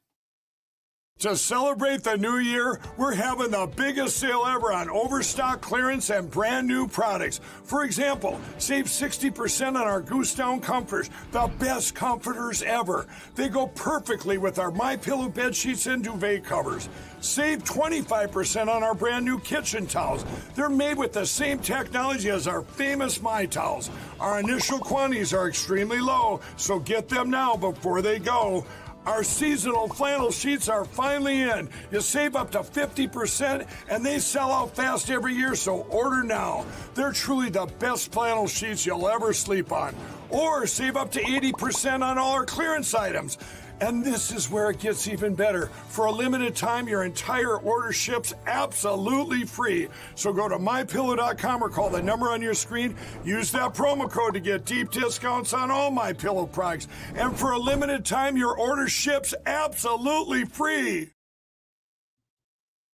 To celebrate the new year, we're having the biggest sale ever on overstock clearance and brand new products. For example, save 60% on our Goose Down comforters, the best comforters ever. They go perfectly with our MyPillow bed sheets and duvet covers. Save 25% on our brand new kitchen towels. They're made with the same technology as our famous My Towels. Our initial quantities are extremely low, so get them now before they go. Our seasonal flannel sheets are finally in. You save up to 50%, and they sell out fast every year, so order now. They're truly the best flannel sheets you'll ever sleep on. Or save up to 80% on all our clearance items. And this is where it gets even better. For a limited time, your entire order ships absolutely free. So go to MyPillow.com or call the number on your screen. Use that promo code to get deep discounts on all MyPillow products. And for a limited time, your order ships absolutely free.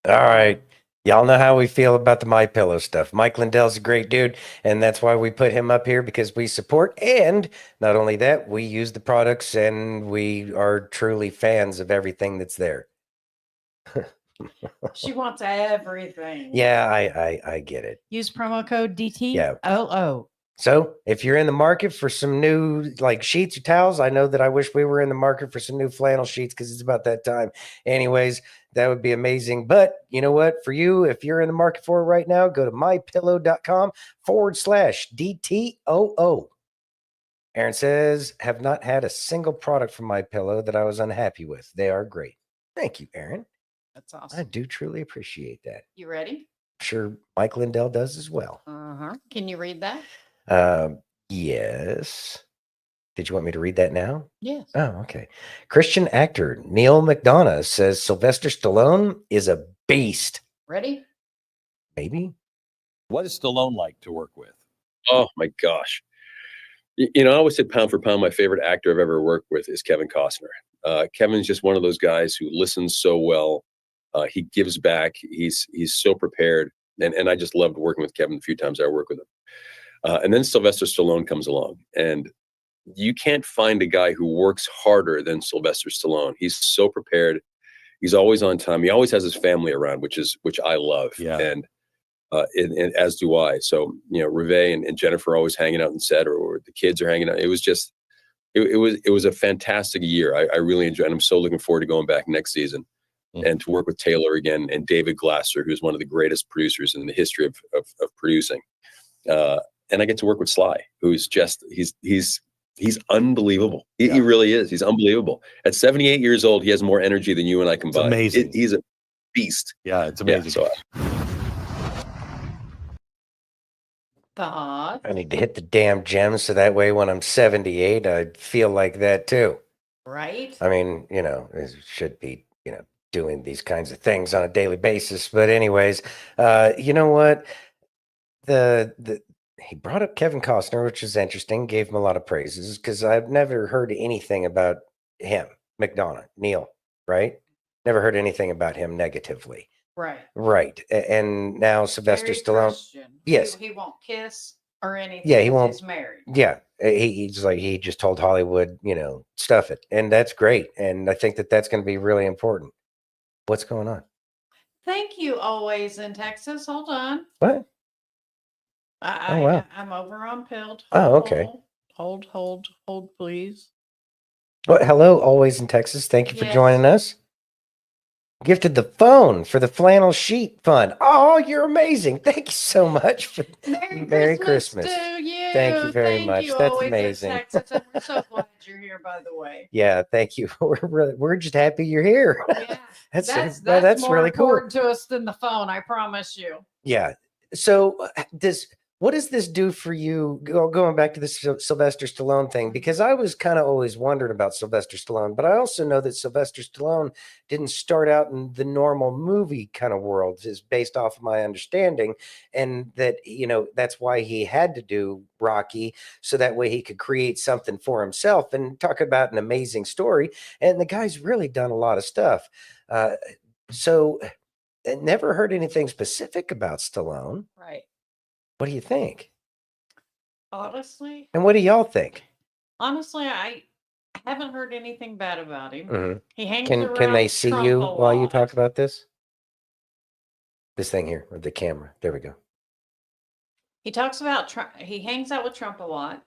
All right. Y'all know how we feel about the MyPillow stuff. Mike Lindell's a great dude, and that's why we put him up here, because we support, and not only that, we use the products, and we are truly fans of everything that's there. She wants everything. Yeah, I get it. Use promo code DTOO. Yeah. So if you're in the market for some new sheets or towels, I know that I wish we were in the market for some new flannel sheets because it's about that time. Anyways, that would be amazing. But you know what? For you, if you're in the market for it right now, go to mypillow.com/DTOO. Aaron says, have not had a single product from MyPillow that I was unhappy with. They are great. Thank you, Aaron. That's awesome. I do truly appreciate that. You ready? Sure, Mike Lindell does as well. Can you read that? Yes. Did you want me to read that now? Yes. Oh, okay. Christian actor Neil McDonough says Sylvester Stallone is a beast. Ready? Maybe. What is Stallone like to work with? Oh my gosh. I always say pound for pound, my favorite actor I've ever worked with is Kevin Costner. Kevin's just one of those guys who listens so well. He gives back. He's so prepared. And I just loved working with Kevin the few times I worked with him. And then Sylvester Stallone comes along, and you can't find a guy who works harder than Sylvester Stallone. He's so prepared. He's always on time. He always has his family around, which I love. Yeah. And as do I. So, Reve and Jennifer are always hanging out on set, or the kids are hanging out. It was just, it was a fantastic year. I really enjoyed it. I'm so looking forward to going back next season and to work with Taylor again, and David Glasser, who's one of the greatest producers in the history of producing. and I get to work with Sly, who's just he's unbelievable. He really is. He's unbelievable. At 78 years old, he has more energy than you and I combined. amazing. He's a beast. Yeah, it's amazing. So, Thought. I need to hit the damn gym so that way when I'm 78, I feel like that too. Right? I mean, it should be, doing these kinds of things on a daily basis. But anyways, you know what? He brought up Kevin Costner, which is interesting, gave him a lot of praises because I've never heard anything about him, McDonough, Neil, right? Never heard anything about him negatively. Right. Right. And now Sylvester Very Stallone. Christian. Yes. He won't kiss or anything. Yeah, he 'cause won't. He's married. Yeah. He just told Hollywood, stuff it. And that's great. And I think that that's going to be really important. What's going on? Thank you, always in Texas. Hold on. What? Oh, wow. I'm over on Pilled. Oh, okay. Hold, please. Well, hello, always in Texas. Thank you for joining us. Gifted the phone for the flannel sheet fund. Oh, you're amazing. Thank you so much. Merry Christmas. To you. Thank you very Thank much. you, That's always in amazing. Texas, and we're so glad you're here, by the way. Yeah, thank you. We're just happy you're here. Yeah. That's more really cool. important to us than the phone, I promise you. Yeah. So what does this do for you going back to the Sylvester Stallone thing? Because I was kind of always wondering about Sylvester Stallone, but I also know that Sylvester Stallone didn't start out in the normal movie kind of world, is based off of my understanding. And that, that's why he had to do Rocky, so that way he could create something for himself and talk about an amazing story. And the guy's really done a lot of stuff. So I never heard anything specific about Stallone. Right. What do you think? Honestly, And what do y'all think? I haven't heard anything bad about him. Mhm. He hangs Can around they see Trump you a while you lot. talk about this? This thing here with the camera. There we go. He talks about Trump. He hangs out with Trump a lot.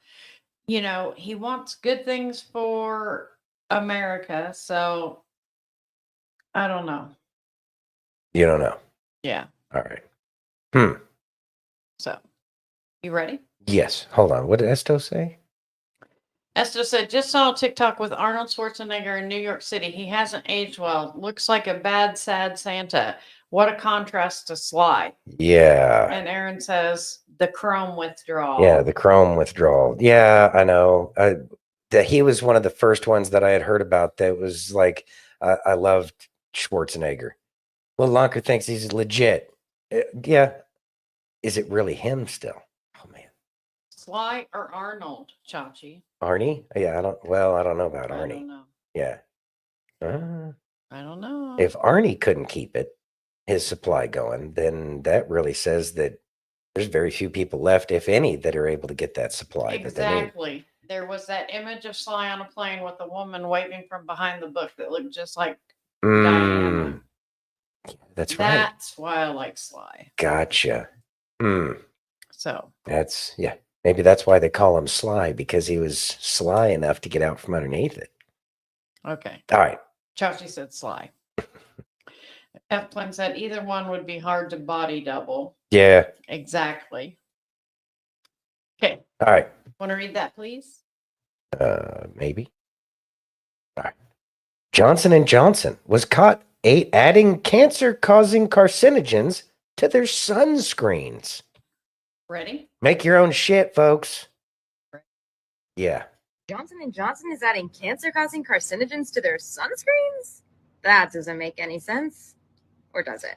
He wants good things for America. So I don't know. You don't know. Yeah. All right. So you ready? Yes. Hold on. What did Esto say? Esther said, just saw a TikTok with Arnold Schwarzenegger in New York City. He hasn't aged well. Looks like a bad, sad Santa. What a contrast to Sly. Yeah. And Aaron says, the Chrome withdrawal. Yeah, the Chrome withdrawal. Yeah, I know. That he was one of the first ones that I had heard about that was like, I loved Schwarzenegger. Well, Lunker thinks he's legit. Yeah. Is it really him still? Oh, man. Sly or Arnold, Chachi? Arnie? Yeah, I don't know about Arnie. I don't know. Yeah. I don't know. If Arnie couldn't keep his supply going, then that really says that there's very few people left, if any, that are able to get that supply that they need. Exactly. There was that image of Sly on a plane with a woman waving from behind the book that looked just like Diana. That's right. That's why I like Sly. Gotcha. So maybe that's why they call him Sly, because he was sly enough to get out from underneath it. Okay. All right. Chachi said Sly. F Plum said either one would be hard to body double. Yeah. Exactly. Okay. All right. Want to read that, please? Maybe. All right. Johnson & Johnson was caught adding cancer-causing carcinogens to their sunscreens. Ready? Make your own shit, folks. Yeah. Johnson & Johnson is adding cancer-causing carcinogens to their sunscreens? That doesn't make any sense. Or does it?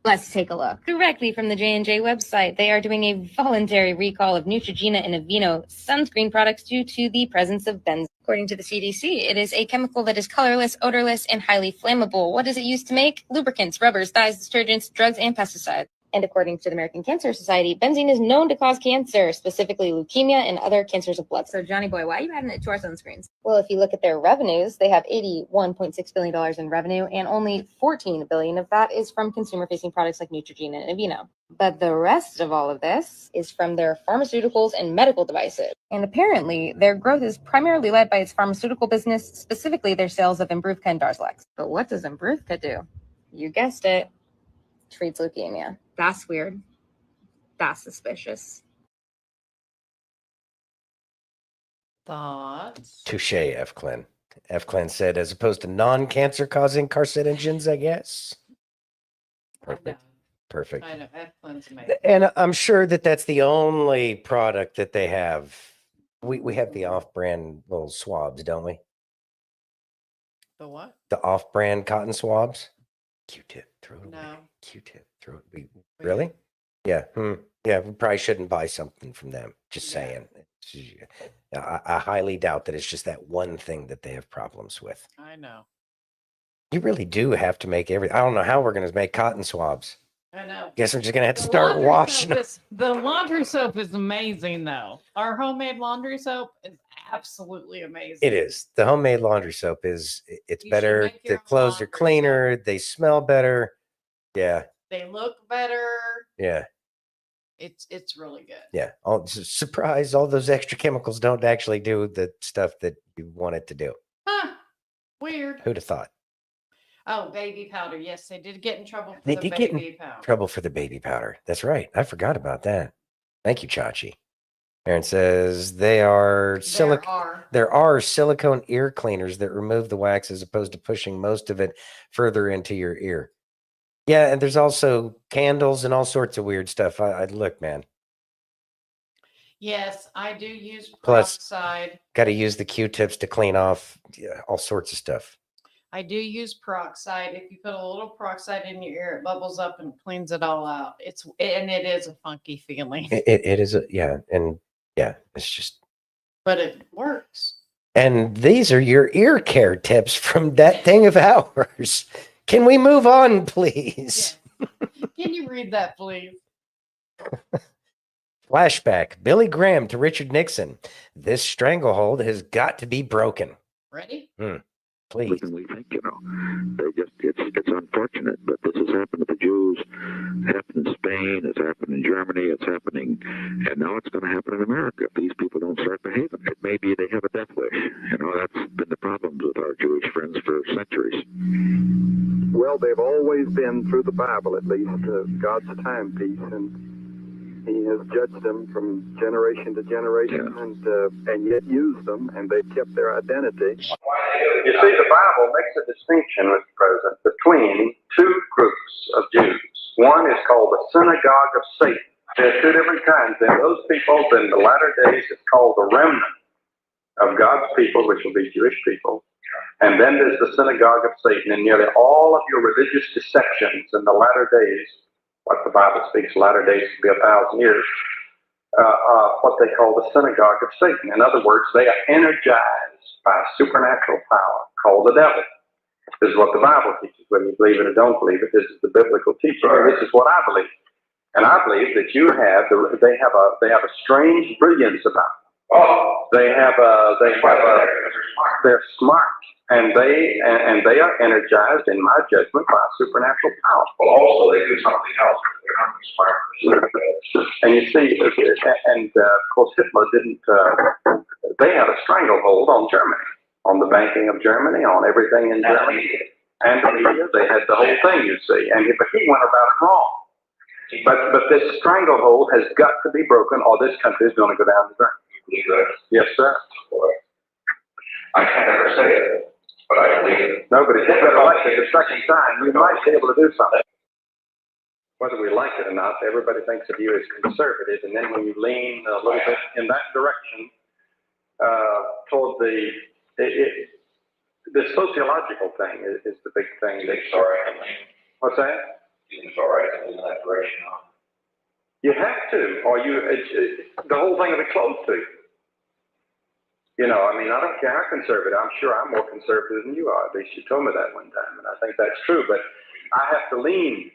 Let's take a look. Directly from the J&J website, they are doing a voluntary recall of Neutrogena and Aveeno sunscreen products due to the presence of benzene. According to the CDC, it is a chemical that is colorless, odorless, and highly flammable. What is it used to make? Lubricants, rubbers, dyes, detergents, drugs, and pesticides. And according to the American Cancer Society, benzene is known to cause cancer, specifically leukemia and other cancers of blood. So, Johnny boy, why are you adding it to our sunscreens? Well, if you look at their revenues, they have $81.6 billion in revenue, and only $14 billion of that is from consumer-facing products like Neutrogena and Aveeno. But the rest of all of this is from their pharmaceuticals and medical devices. And apparently, their growth is primarily led by its pharmaceutical business, specifically their sales of Imbruvica and Darzalex. But what does Imbruvica do? You guessed it. Treats leukemia. That's weird. That's suspicious. Thoughts? Touche, F. Clan. F. Clan said, as opposed to non-cancer causing carcinogens, I guess. Perfect. Perfect. I know. Excellent's amazing. And I'm sure that that's the only product that they have. We have the off-brand little swabs, don't we? The what? The off-brand cotton swabs. Q-tip, throw it away. No. Q-tip, throw it. Really? Yeah. Yeah. We probably shouldn't buy something from them. Just saying. I highly doubt that it's just that one thing that they have problems with. I know. You really do have to make everything. I don't know how we're going to make cotton swabs. I know. Guess I'm just going to have to start washing them. The laundry soap is amazing, though. Our homemade laundry soap is absolutely amazing. It is. The homemade laundry soap it's You better. should make your The own clothes are cleaner. They smell better. Yeah. They look better. Yeah. It's really good. Yeah. Surprise, all those extra chemicals don't actually do the stuff that you want it to do. Huh. Weird. Who'd have thought? Oh, baby powder. Yes, they did get in trouble for They the did get baby in powder. trouble for the baby powder. That's right. I forgot about that. Thank you, Chachi. Aaron says there are silicone ear cleaners that remove the wax as opposed to pushing most of it further into your ear. Yeah, and there's also candles and all sorts of weird stuff. I look, man. Yes, I do use Plus, peroxide. got to use the Q-tips to clean off all sorts of stuff. I do use peroxide. If you put a little peroxide in your ear, it bubbles up and cleans it all out. It is a funky feeling. It is it's just. But it works. And these are your ear care tips from that thing of ours. Can we move on, please? Yeah. Can you read that, please? Flashback. Billy Graham to Richard Nixon. This stranglehold has got to be broken. Ready? Please. We think, it's unfortunate, but this has happened to the Jews. It happened in Spain. It's happened in Germany. It's happening, and now it's going to happen in America. If these people don't start behaving, it may be they have a death wish. That's been the problems with our Jewish friends for centuries. Well, they've always been, through the Bible at least, God's timepiece, and He has judged them from generation to generation, and yet used them, and they've kept their identity. You see, the Bible makes a distinction, Mr. President, between two groups of Jews. One is called the synagogue of Satan. There's two different kinds. And those people, in the latter days, it's called the remnant of God's people, which will be Jewish people. And then there's the synagogue of Satan. And nearly all of your religious deceptions in the latter days, what the Bible speaks, latter days could be 1,000 years, what they call the synagogue of Satan. In other words, they are energized by a supernatural power called the devil. This is what the Bible teaches, whether you believe it or don't believe it. This is the biblical teaching, and this is what I believe. And I believe that they have a strange brilliance about them. They're smart. And they are energized, in my judgment, by a supernatural power. Well, also they do something else. They're not smart. And you see, of course, Hitler didn't. They had a stranglehold on Germany, on the banking of Germany, on everything in Germany, and the media. They had the whole thing, you see. But he went about it wrong. But this stranglehold has got to be broken, or this country is going to go down the drain. Yes, sir. I can't ever say it. But I believe it. Nobody gets elected the second time. You might be able to do something. Whether we like it or not, everybody thinks of you as conservative, and then when you lean a little bit in that direction toward the sociological thing is the big thing. What's that? It's all right in that direction. You have to, or the whole thing will be closed to you. I don't care how conservative. I'm sure I'm more conservative than you are. At least you told me that one time, and I think that's true. But I have to lean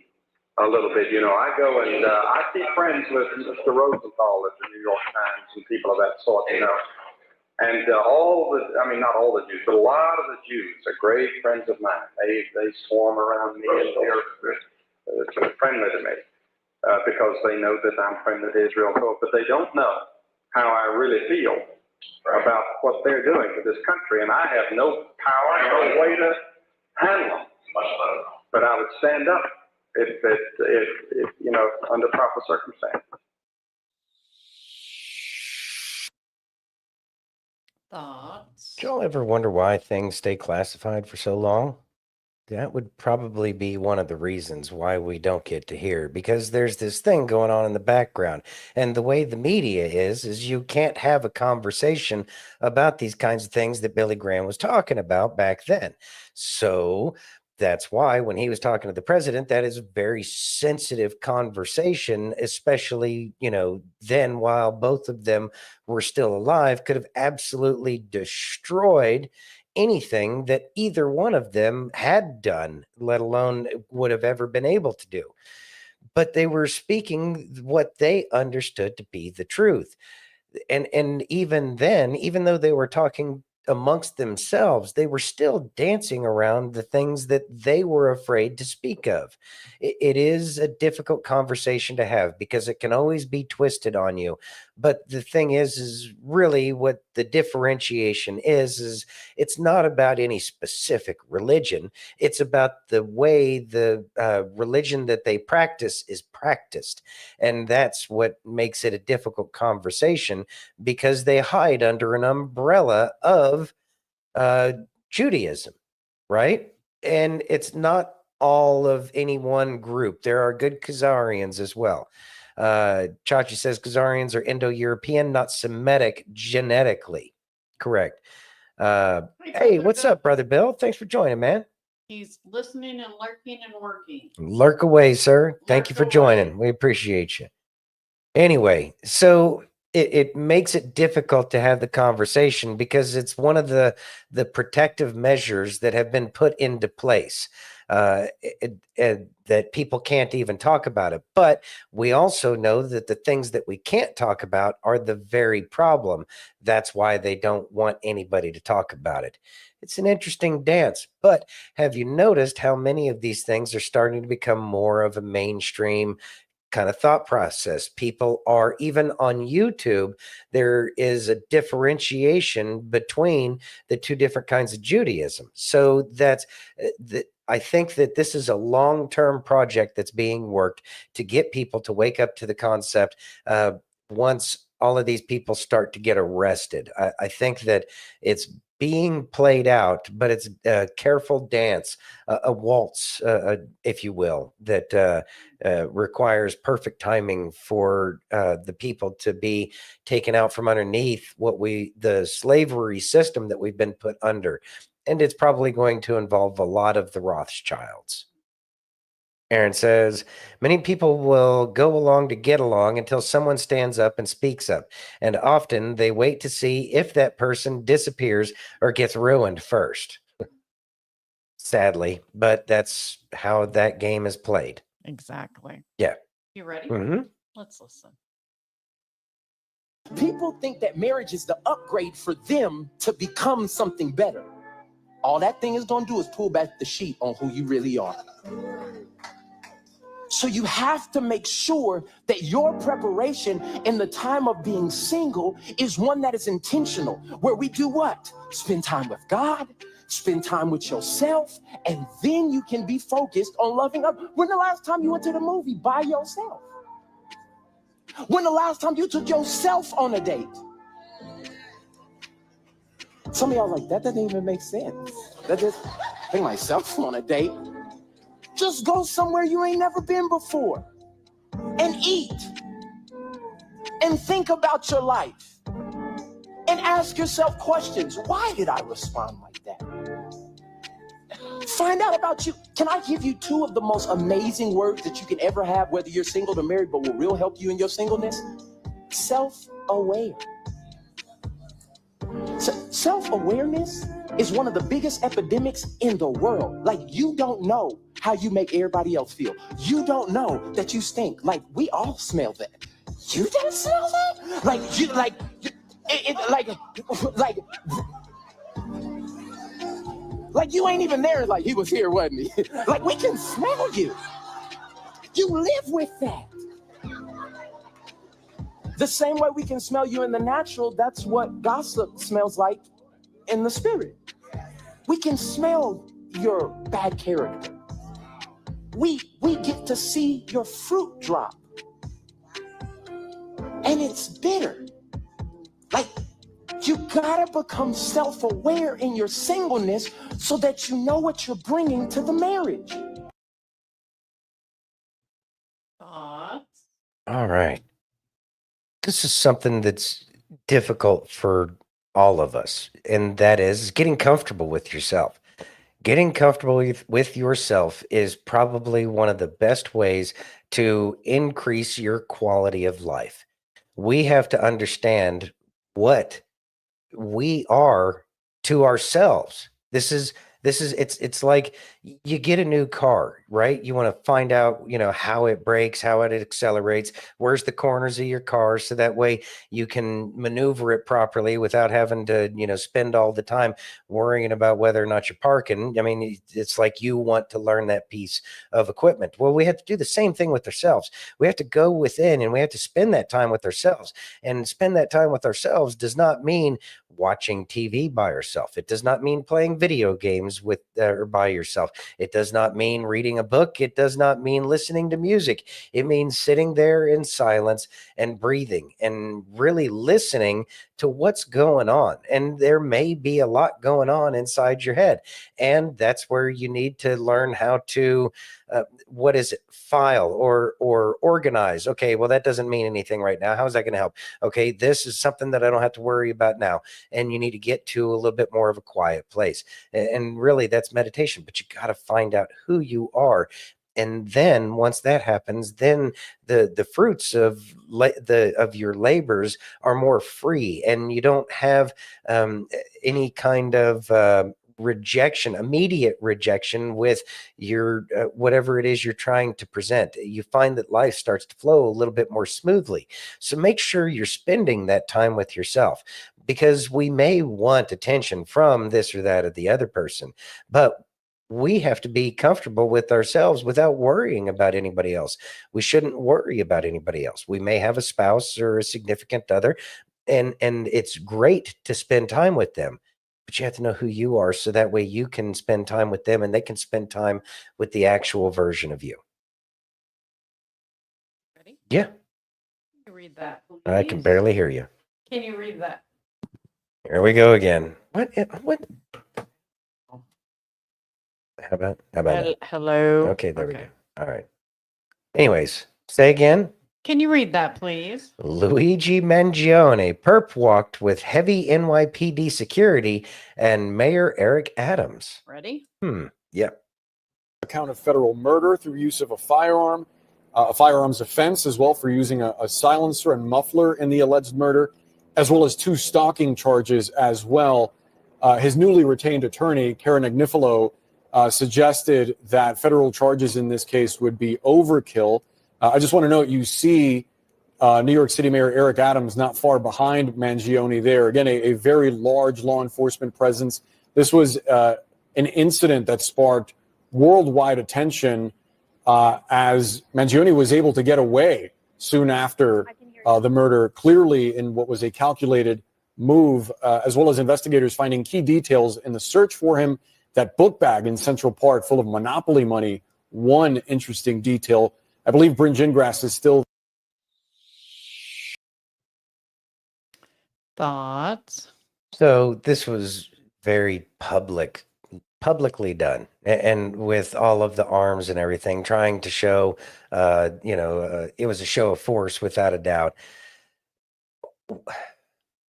a little bit. I go and I keep friends with Mr. Rosenthal at the New York Times and people of that sort, And not all the Jews, but a lot of the Jews are great friends of mine. They swarm around me and they're friendly to me because they know that I'm friendly to Israel. But they don't know how I really feel about what they're doing to this country, and I have no power, no way to handle them. But I would stand up if under proper circumstances. Thoughts? Do y'all ever wonder why things stay classified for so long? That would probably be one of the reasons why we don't get to hear, because there's this thing going on in the background. And the way the media is you can't have a conversation about these kinds of things that Billy Graham was talking about back then. So that's why when he was talking to the president, that is a very sensitive conversation, especially, then while both of them were still alive, could have absolutely destroyed anything that either one of them had done, let alone would have ever been able to do. But they were speaking what they understood to be the truth. And even then, even though they were talking amongst themselves, they were still dancing around the things that they were afraid to speak of. It is a difficult conversation to have because it can always be twisted on you. But the thing is really what the differentiation is it's not about any specific religion. It's about the way the religion that they practice is practiced. And that's what makes it a difficult conversation, because they hide under an umbrella of Judaism, right? And it's not all of any one group. There are good Khazarians as well. Chachi says Khazarians are Indo-European, not Semitic genetically. Correct. Hey, what's up, Brother Bill? Thanks for joining, man. He's listening and lurking and working. Lurk away, sir. Thank you for joining. We appreciate you. Anyway, so it makes it difficult to have the conversation because it's one of the protective measures that have been put into place that people can't even talk about it. But we also know that the things that we can't talk about are the very problem. That's why they don't want anybody to talk about it. It's an interesting dance, but have you noticed how many of these things are starting to become more of a mainstream kind of thought process? People are, even on YouTube, there is a differentiation between the two different kinds of Judaism. So that's I think that this is a long-term project that's being worked to get people to wake up to the concept once all of these people start to get arrested. I think that it's being played out, but it's a careful dance, a waltz, if you will, that requires perfect timing for the people to be taken out from underneath the slavery system that we've been put under. And it's probably going to involve a lot of the Rothschilds. Aaron says, many people will go along to get along until someone stands up and speaks up. And often they wait to see if that person disappears or gets ruined first. Sadly, but that's how that game is played. Exactly. Yeah. You ready? Mm-hmm. Let's listen. People think that marriage is the upgrade for them to become something better. All that thing is going to do is pull back the sheet on who you really are. So you have to make sure that your preparation in the time of being single is one that is intentional, where we do what? Spend time with God, spend time with yourself, and then you can be focused on loving others. When the last time you went to the movie by yourself? When the last time you took yourself on a date? Some of y'all like, that doesn't even make sense. That just, take myself on a date. Just go somewhere you ain't never been before and eat and think about your life and ask yourself questions. Why did I respond like that? Find out about you. Can I give you two of the most amazing words that you can ever have, whether you're single or married, but will really help you in your singleness? Self-aware. Self-awareness is one of the biggest epidemics in the world. Like, you don't know how you make everybody else feel. You don't know that you stink. Like, we all smell that. You didn't smell that? Like you ain't even there. Like, he was here, wasn't he? Like, we can smell you. You live with that. The same way we can smell you in the natural, that's what gossip smells like in the spirit. We can smell your bad character. We get to see your fruit drop. And it's bitter. Like, You gotta become self-aware in your singleness so that you know what you're bringing to the marriage. Thoughts? All right. This is something that's difficult for all of us, and that is getting comfortable with yourself. Getting comfortable with yourself is probably one of the best ways to increase your quality of life. We have to understand what we are to ourselves. It's like you get a new car, right? You want to find out, how it brakes, how it accelerates, where's the corners of your car, so that way you can maneuver it properly without having to, spend all the time worrying about whether or not you're parking. I mean, it's like you want to learn that piece of equipment. Well, we have to do the same thing with ourselves. We have to go within and we have to spend that time with ourselves. And spend that time with ourselves does not mean watching TV by yourself. It does not mean playing video games with or by yourself. It does not mean reading a book. It does not mean listening to music. It means sitting there in silence and breathing and really listening to what's going on. And there may be a lot going on inside your head. And that's where you need to learn how to file or organize. Okay, well, that doesn't mean anything right now. How is that going to help? Okay, this is something that I don't have to worry about now. And you need to get to a little bit more of a quiet place. And really, that's meditation. But you got to find out who you are. And then once that happens, then the fruits of your labors are more free, and you don't have any kind of immediate rejection with your whatever it is you're trying to present. You find that life starts to flow a little bit more smoothly. So make sure you're spending that time with yourself, because we may want attention from this or that or the other person, but we have to be comfortable with ourselves without worrying about anybody else. We shouldn't worry about anybody else. We may have a spouse or a significant other, and it's great to spend time with them, but you have to know who you are, so that way you can spend time with them and they can spend time with the actual version of you. Ready? Yeah. Can you read that, please? I can barely hear you. Can you read that? Here we go again. What? How about that? Hello. Okay, there we go. All right. Anyways, say again. Can you read that, please? Luigi Mangione perp walked with heavy NYPD security and Mayor Eric Adams. Ready? Yep. Account of federal murder through use of a firearm, a firearms offense as well for using a silencer and muffler in the alleged murder, as well as 2 stalking charges as well. His newly retained attorney, Karen Agnifilo, suggested that federal charges in this case would be overkill. I just want to note, you see New York City Mayor Eric Adams not far behind Mangione there. Again, a very large law enforcement presence. This was an incident that sparked worldwide attention as Mangione was able to get away soon after the murder, clearly in what was a calculated move, as well as investigators finding key details in the search for him. That book bag in Central Park full of Monopoly money, one interesting detail. I believe Bryn Gingras is still. Thoughts? So this was very publicly done, and with all of the arms and everything, trying to show, it was a show of force without a doubt.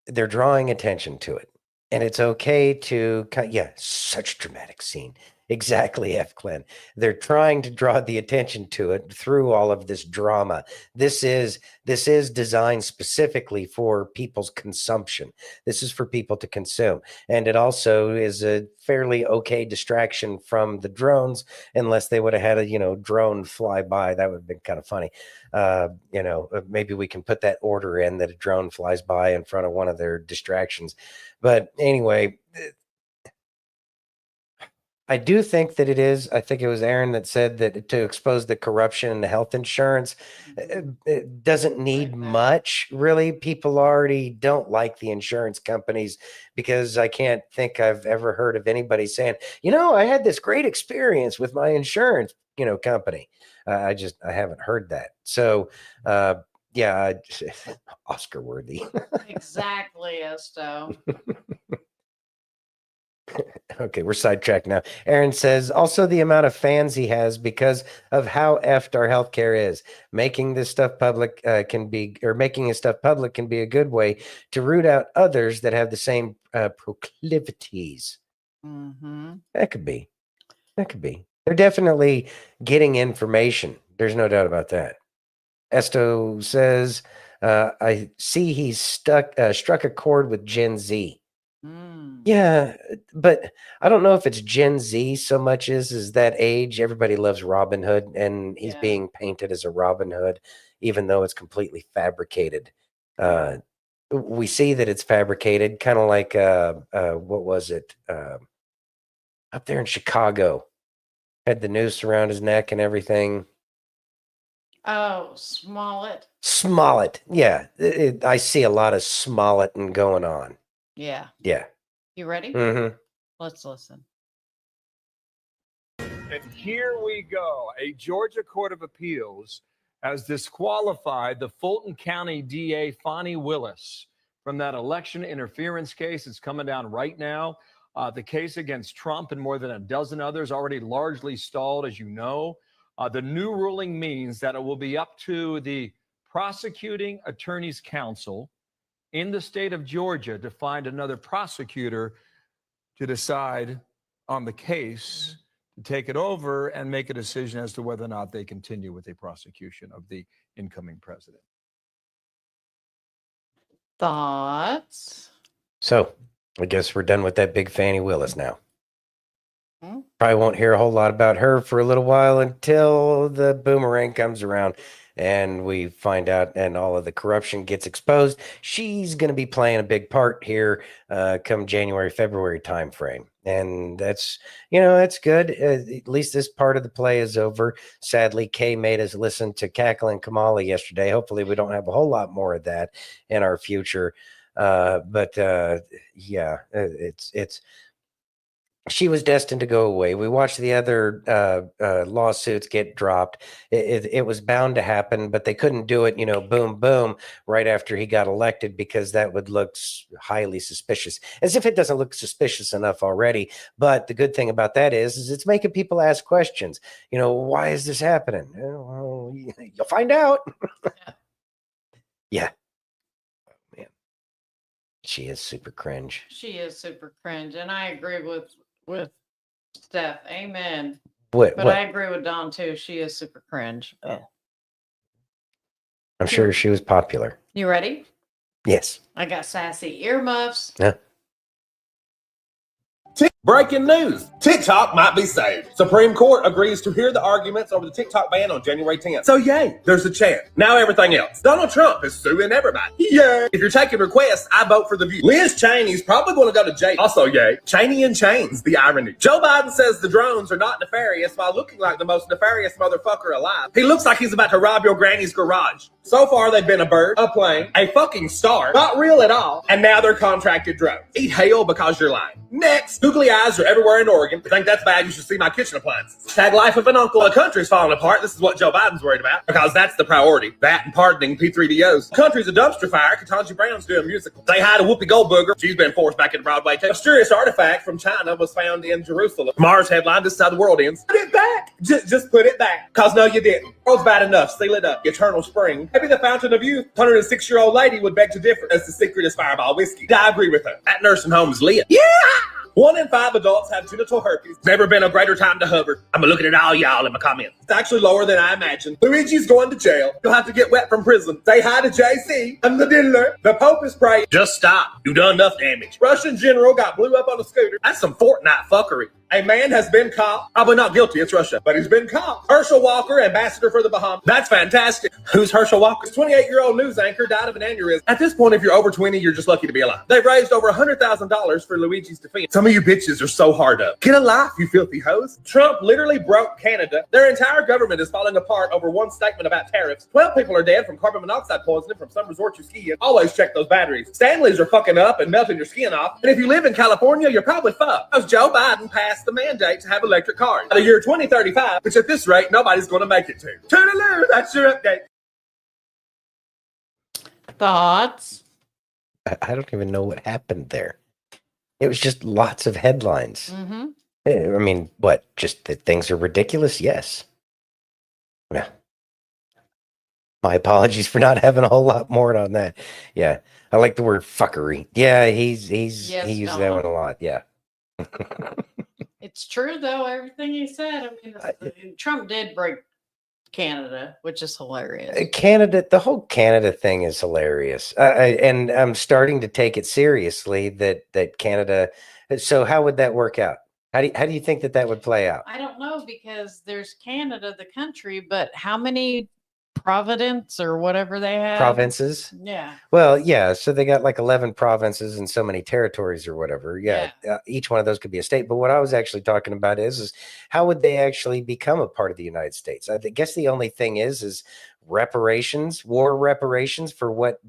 They're drawing attention to it. And it's okay to, such a dramatic scene. Exactly, F. Glenn. They're trying to draw the attention to it through all of this drama. This is designed specifically for people's consumption. This is for people to consume. And it also is a fairly okay distraction from the drones, unless they would have had a, drone fly by. That would have been kind of funny. Maybe we can put that order in that a drone flies by in front of one of their distractions. But anyway, I do think that it is. I think it was Aaron that said that to expose the corruption in the health insurance, it doesn't need much, really. People already don't like the insurance companies, because I can't think I've ever heard of anybody saying, I had this great experience with my insurance, company. I haven't heard that. So Yeah, Oscar worthy. Exactly, Esto. Okay, we're sidetracked now. Aaron says, also the amount of fans he has because of how effed our healthcare is. Making this stuff public making his stuff public can be a good way to root out others that have the same proclivities. Mm-hmm. That could be. They're definitely getting information. There's no doubt about that. Esto says, I see he's struck a chord with Gen Z. Yeah, but I don't know if it's Gen Z so much as that age. Everybody loves Robin Hood, and he's being painted as a Robin Hood, even though it's completely fabricated. We see that it's fabricated, kind of like what was it up there in Chicago? Had the noose around his neck and everything. Oh, Smollett. Smollett, yeah. I see a lot of Smolletting going on. Yeah. Yeah. You ready? Mm-hmm. Let's listen. And here we go. A Georgia Court of Appeals has disqualified the Fulton County DA, Fonnie Willis, from that election interference case. It's coming down right now. The case against Trump and more than a dozen others already largely stalled, as you know. The new ruling means that it will be up to the prosecuting attorney's council in the state of Georgia to find another prosecutor to decide on the case, to take it over and make a decision as to whether or not they continue with a prosecution of the incoming president. Thoughts? So I guess we're done with that big Fannie Willis now. Hmm? Probably won't hear a whole lot about her for a little while until the boomerang comes around and we find out and all of the corruption gets exposed. She's going to be playing a big part here come January, February timeframe. And that's, that's good. At least this part of the play is over. Sadly, Kay made us listen to Cackling Kamala yesterday. Hopefully we don't have a whole lot more of that in our future. It's she was destined to go away. We watched the other lawsuits get dropped. It was bound to happen, but they couldn't do it, boom, boom, right after he got elected, because that would look highly suspicious, as if it doesn't look suspicious enough already. But the good thing about that is it's making people ask questions. Why is this happening? Well, you'll find out. Yeah. Man. She is super cringe. She is super cringe, and I agree with Steph. Amen. What? I agree with Don too. She is super cringe. I'm sure she was popular. You ready? Yes. I got sassy earmuffs. Yeah. Breaking news. TikTok might be saved. Supreme Court agrees to hear the arguments over the TikTok ban on January 10th. So yay, there's a chance. Now everything else. Donald Trump is suing everybody. Yay. If you're taking requests, I vote for the view. Liz Cheney's probably going to go to jail. Also yay. Cheney in chains, the irony. Joe Biden says the drones are not nefarious while looking like the most nefarious motherfucker alive. He looks like he's about to rob your granny's garage. So far, they've been a bird, a plane, a fucking star, not real at all, and now they're contracted drones. Eat hell because you're lying. Next, googly eyes are everywhere in Oregon. If you think that's bad, you should see my kitchen appliances. Tag life of an uncle. The country's falling apart. This is what Joe Biden's worried about, because that's the priority. That and pardoning P3DOs. The country's a dumpster fire. Ketanji Brown's doing musical. Say hi to Whoopi Goldberger. She's been forced back into Broadway too. A mysterious artifact from China was found in Jerusalem. Mars headline, this is how the world ends. Put it back. Just put it back. Cause no, you didn't. World's bad enough. Seal it up. Eternal spring. Maybe the fountain of youth. 106-year-old lady would beg to differ, as the secret is Fireball whiskey. I agree with her. That nursing home is lit. Yeah! 1 in 5 adults have genital herpes. Never been a greater time to hover. I'm looking at all y'all in my comments. It's actually lower than I imagined. Luigi's going to jail. You'll have to get wet from prison. Say hi to JC. I'm the diddler. The Pope is praying. Just stop. You done enough damage. Russian general got blew up on a scooter. That's some Fortnite fuckery. A man has been caught. Probably not guilty, it's Russia, but he's been caught. Herschel Walker, ambassador for the Bahamas. That's fantastic. Who's Herschel Walker? 28-year-old news anchor died of an aneurysm. At this point, if you're over 20, you're just lucky to be alive. They've raised over $100,000 for Luigi's defense. Some of you bitches are so hard up. Get a life, you filthy hoes. Trump literally broke Canada. Their entire government is falling apart over one statement about tariffs. 12 people are dead from carbon monoxide poisoning from some resort you ski in. Always check those batteries. Stanleys are fucking up and melting your skin off. And if you live in California, you're probably fucked. Because Joe Biden passed the mandate to have electric cars by the year 2035, which at this rate, nobody's going to make it to. Toodaloo, that's your update. Thoughts? I don't even know what happened there. It was just lots of headlines. Mm-hmm. I mean, what? Just that things are ridiculous? Yes. Yeah. My apologies for not having a whole lot more on that. Yeah. I like the word fuckery. Yeah, he used that one a lot. Yeah. It's true though. Everything he said. I mean, Trump did break Canada, which is hilarious. Canada, the whole Canada thing is hilarious. And I'm starting to take it seriously that Canada. So how would that work out? How do you think that would play out? I don't know because there's Canada, the country, but how many province or whatever they have? Provinces? Yeah. Well, yeah. So they got like 11 provinces and so many territories or whatever. Yeah. Each one of those could be a state. But what I was actually talking about is how would they actually become a part of the United States? I guess the only thing is reparations, war reparations for what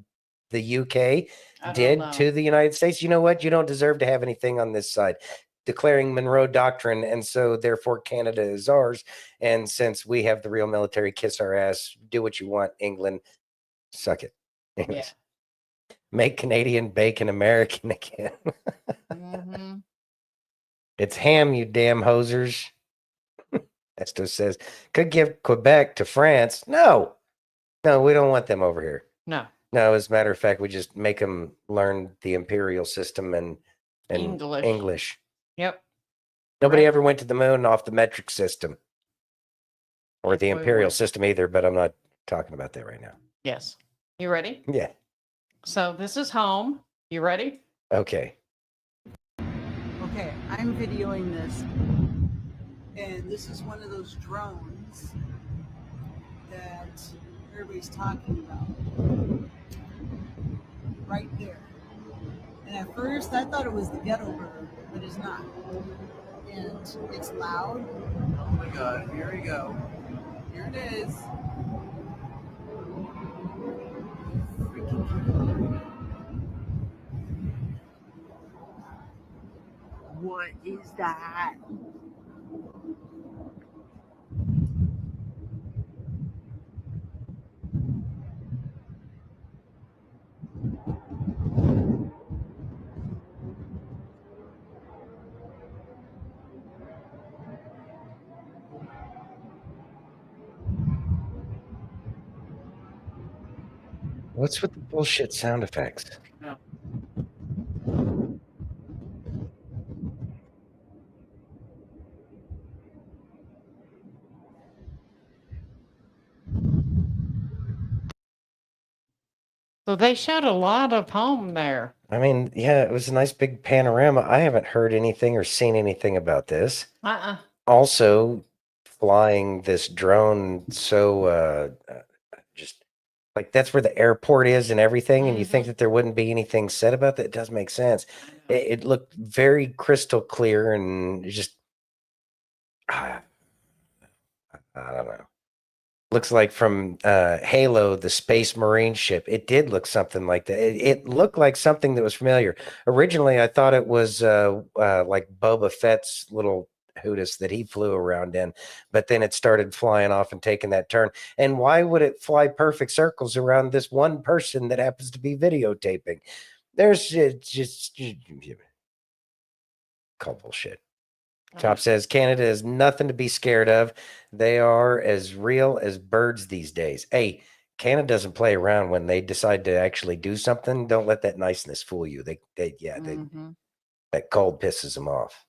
the UK did to the United States. You know what? You don't deserve to have anything on this side. Declaring Monroe Doctrine, and so therefore Canada is ours. And since we have the real military, kiss our ass, do what you want, England, suck it. Anyways, make Canadian bacon American again. Mm-hmm. It's ham, you damn hosers. Esto says, could give Quebec to France. No, we don't want them over here. No. No, as a matter of fact, we just make them learn the imperial system and English. Yep. Nobody ever went to the moon off the metric system or the imperial system either, but I'm not talking about that right now. Yes. You ready? Yeah. So this is home. You ready? Okay. Okay, I'm videoing this, and this is one of those drones that everybody's talking about. Right there. And at first I thought it was the ghetto bird, but it's not. And it's loud. Oh my god, here we go. Here it is. What is that? What's with the bullshit sound effects? No. So they showed a lot of home there. I mean, yeah, it was a nice big panorama. I haven't heard anything or seen anything about this. Also, flying this drone so just like that's where the airport is and everything, and you think that there wouldn't be anything said about that. It does make sense. It looked very crystal clear and just I don't know. Looks like from Halo, the Space Marine ship. It did look something like that. It looked like something that was familiar. Originally, I thought it was like Boba Fett's little Hootis that he flew around in, but then it started flying off and taking that turn. And why would it fly perfect circles around this one person that happens to be videotaping? There's just call bullshit. Top says Canada is nothing to be scared of. They are as real as birds these days. Hey, Canada doesn't play around when they decide to actually do something. Don't let that niceness fool you. That cold pisses them off.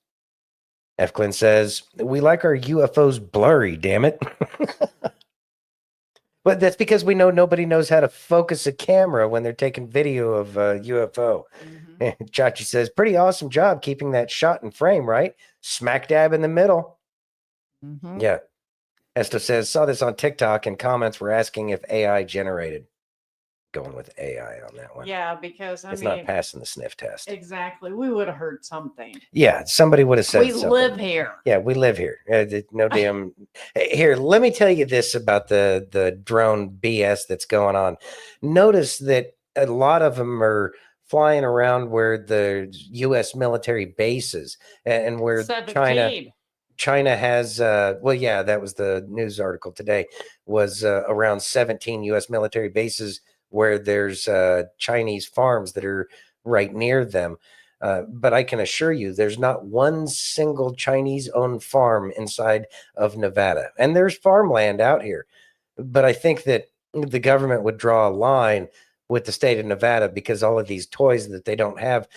F. Clint says, we like our UFOs blurry, damn it. But that's because we know nobody knows how to focus a camera when they're taking video of a UFO. Chachi says, pretty awesome job keeping that shot in frame, right? Smack dab in the middle. Yeah. Esto says, saw this on TikTok and comments were asking if AI generated. Going with AI on that one. Yeah, because it's not passing the sniff test. Exactly. We would have heard something. Yeah, somebody would have said something. We live here. Yeah, we live here. No damn. Here, let me tell you this about the drone BS that's going on. Notice that a lot of them are flying around where the U.S. military bases and where 17. China has, well, yeah, that was the news article today, was around 17 U.S. military bases where there's Chinese farms that are right near them. But I can assure you, there's not one single Chinese-owned farm inside of Nevada. And there's farmland out here. But I think that the government would draw a line with the state of Nevada because all of these toys that they don't have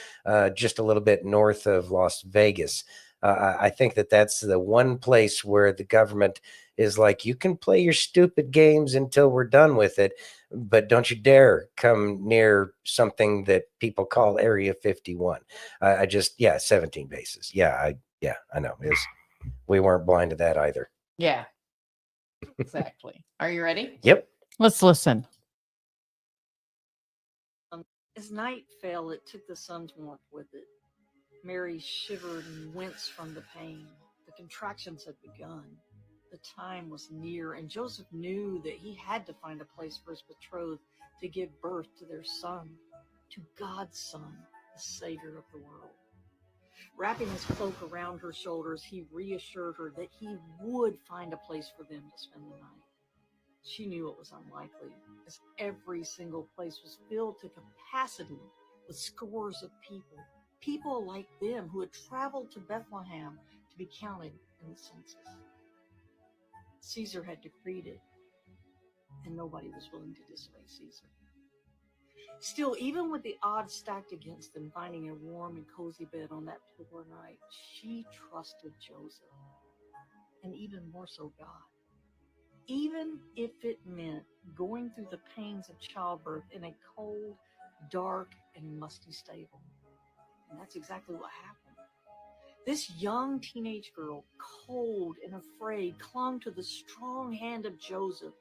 just a little bit north of Las Vegas. I think that that's the one place where the government is like, you can play your stupid games until we're done with it, but don't you dare come near something that people call Area 51. I just, 17 bases. I know. We weren't blind to that either. Yeah, exactly. Are you ready? Yep. Let's listen. As night fell, it took the sun's warmth with it. Mary shivered and winced from the pain. The contractions had begun. The time was near, and Joseph knew that he had to find a place for his betrothed to give birth to their son, to God's Son, the Savior of the world. Wrapping his cloak around her shoulders, he reassured her that he would find a place for them to spend the night. She knew it was unlikely, as every single place was filled to capacity with scores of people like them who had traveled to Bethlehem to be counted in the census. Caesar had decreed it, and nobody was willing to disobey Caesar. Still, even with the odds stacked against them, finding a warm and cozy bed on that poor night, she trusted Joseph, and even more so God. Even if it meant going through the pains of childbirth in a cold, dark, and musty stable. And that's exactly what happened. This young teenage girl, cold and afraid, clung to the strong hand of Joseph,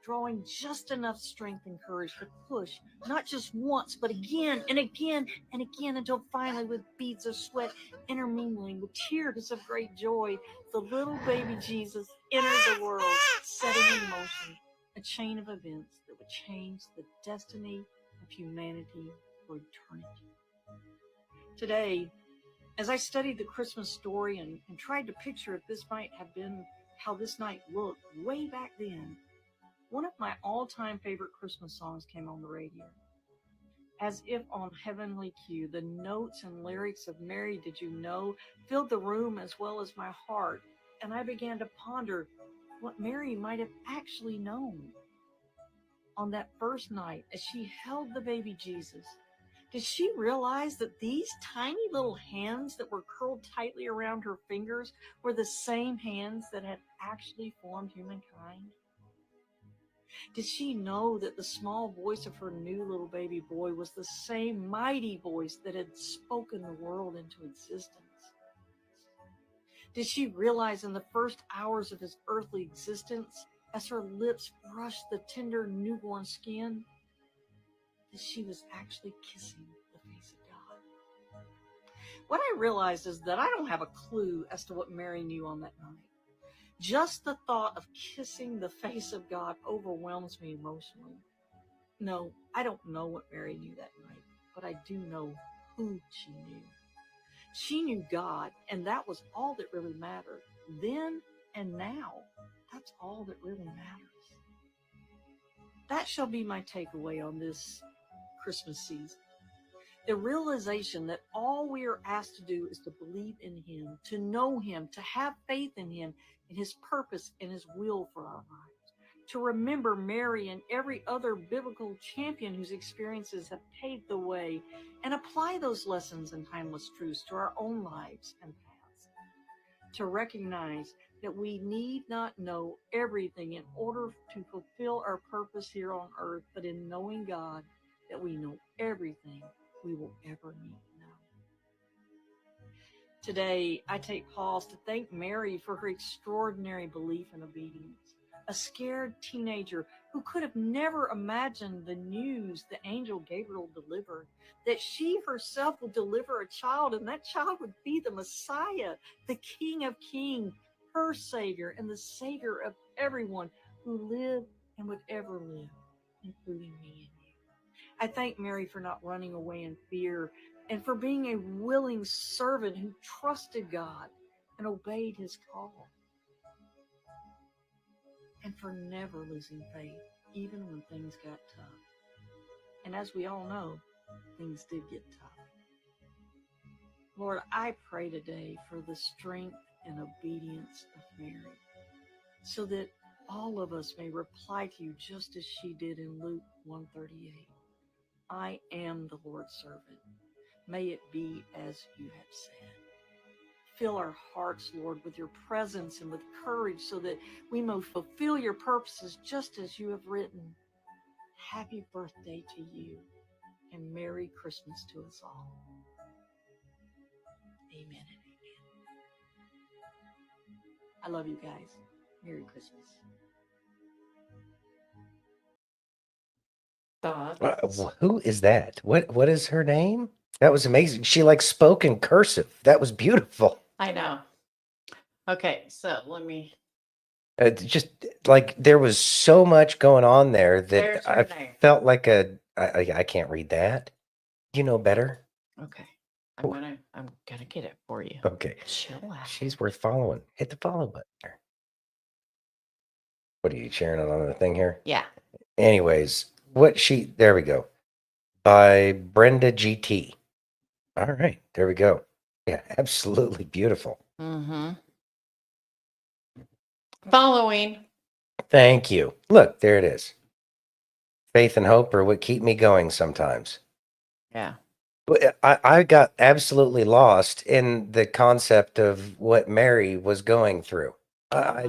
drawing just enough strength and courage to push, not just once, but again and again and again, until finally, with beads of sweat intermingling with tears of great joy, the little baby Jesus entered the world, setting in motion a chain of events that would change the destiny of humanity for eternity. Today, as I studied the Christmas story and tried to picture if this might have been how this night looked way back then, one of my all-time favorite Christmas songs came on the radio. As if on heavenly cue, the notes and lyrics of Mary Did You Know filled the room as well as my heart, and I began to ponder what Mary might have actually known. On that first night, as she held the baby Jesus, did she realize that these tiny little hands that were curled tightly around her fingers were the same hands that had actually formed humankind? Did she know that the small voice of her new little baby boy was the same mighty voice that had spoken the world into existence? Did she realize in the first hours of his earthly existence, as her lips brushed the tender newborn skin, that she was actually kissing the face of God? What I realized is that I don't have a clue as to what Mary knew on that night. Just the thought of kissing the face of God overwhelms me emotionally. No, I don't know what Mary knew that night, but I do know who she knew. She knew God, and that was all that really mattered. Then and now, that's all that really matters. That shall be my takeaway on this Christmas season. The realization that all we are asked to do is to believe in Him, to know Him, to have faith in Him, in His purpose and His will for our lives. To remember Mary and every other biblical champion whose experiences have paved the way, and apply those lessons and timeless truths to our own lives and paths. To recognize that we need not know everything in order to fulfill our purpose here on earth, but in knowing God, that we know everything we will ever need to know. Today, I take pause to thank Mary for her extraordinary belief and obedience. A scared teenager who could have never imagined the news the angel Gabriel delivered, that she herself will deliver a child, and that child would be the Messiah, the King of Kings, her Savior, and the Savior of everyone who lived and would ever live, including me and you. I thank Mary for not running away in fear, and for being a willing servant who trusted God and obeyed His call. And for never losing faith, even when things got tough. And as we all know, things did get tough. Lord, I pray today for the strength and obedience of Mary, so that all of us may reply to you just as she did in Luke 138. I am the Lord's servant. May it be as you have said. Fill our hearts, Lord, with your presence and with courage so that we may fulfill your purposes just as you have written. Happy birthday to you and Merry Christmas to us all. Amen and amen. I love you guys. Merry Christmas. Who is that? What is her name? That was amazing. She like spoke in cursive. That was beautiful. I know. Okay, so let me. Just like there was so much going on there There's that her I name. felt like I can't read that. You know better. Okay. I'm gonna get it for you. Okay. Chill out. She's worth following. Hit the follow button there. What are you sharing it on the thing here? Yeah. Anyways, there we go. By Brenda GT. All right, there we go. Yeah, absolutely beautiful. Mm-hmm. Following. Thank you. Look, there it is. Faith and hope are what keep me going sometimes. Yeah. I got absolutely lost in the concept of what Mary was going through. How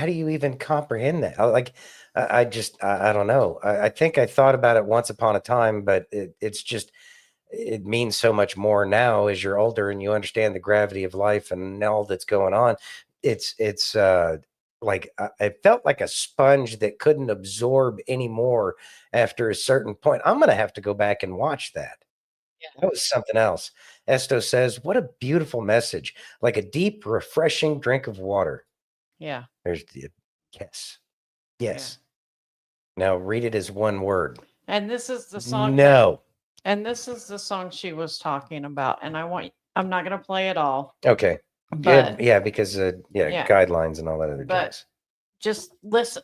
do you even comprehend that? I don't know. I think I thought about it once upon a time, but it means so much more now as you're older and you understand the gravity of life and all that's going on. It's like I felt like a sponge that couldn't absorb anymore after a certain point. I'm going to have to go back and watch that. That was something else. Esto says, what a beautiful message, like a deep, refreshing drink of water. Yeah. There's the yes. Yes. Now read it as one word. And this is the song. No. And this is the song she was talking about. And I'm not going to play it all. Okay. But yeah, because guidelines and all that other jazz. Just listen.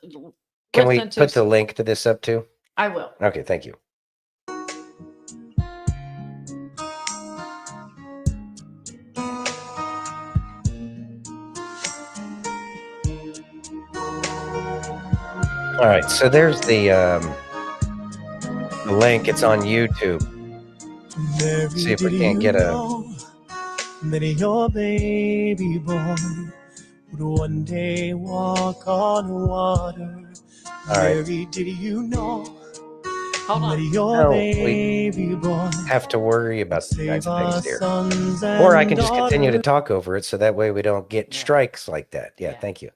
Can we put the link to this up too? I will. Okay, thank you. All right, so there's the link. It's on YouTube. See if we can't get a. That your baby boy would one day walk on water. All right. Mary, did you know? Hold on. Your baby boy have to worry about the kinds of things here. Or I can just continue to talk over it so that way we don't get strikes like that. Yeah, thank you.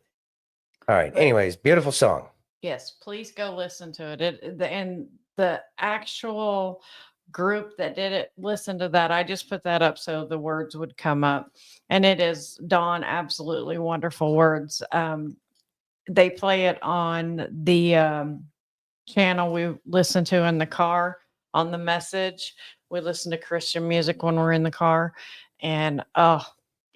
All right. Anyways, beautiful song. Yes, please go listen to it. And the actual group that did it, listen to that. I just put that up so the words would come up. And it is Dawn, absolutely wonderful words. They play it on the channel we listen to in the car on the message. We listen to Christian music when we're in the car. And I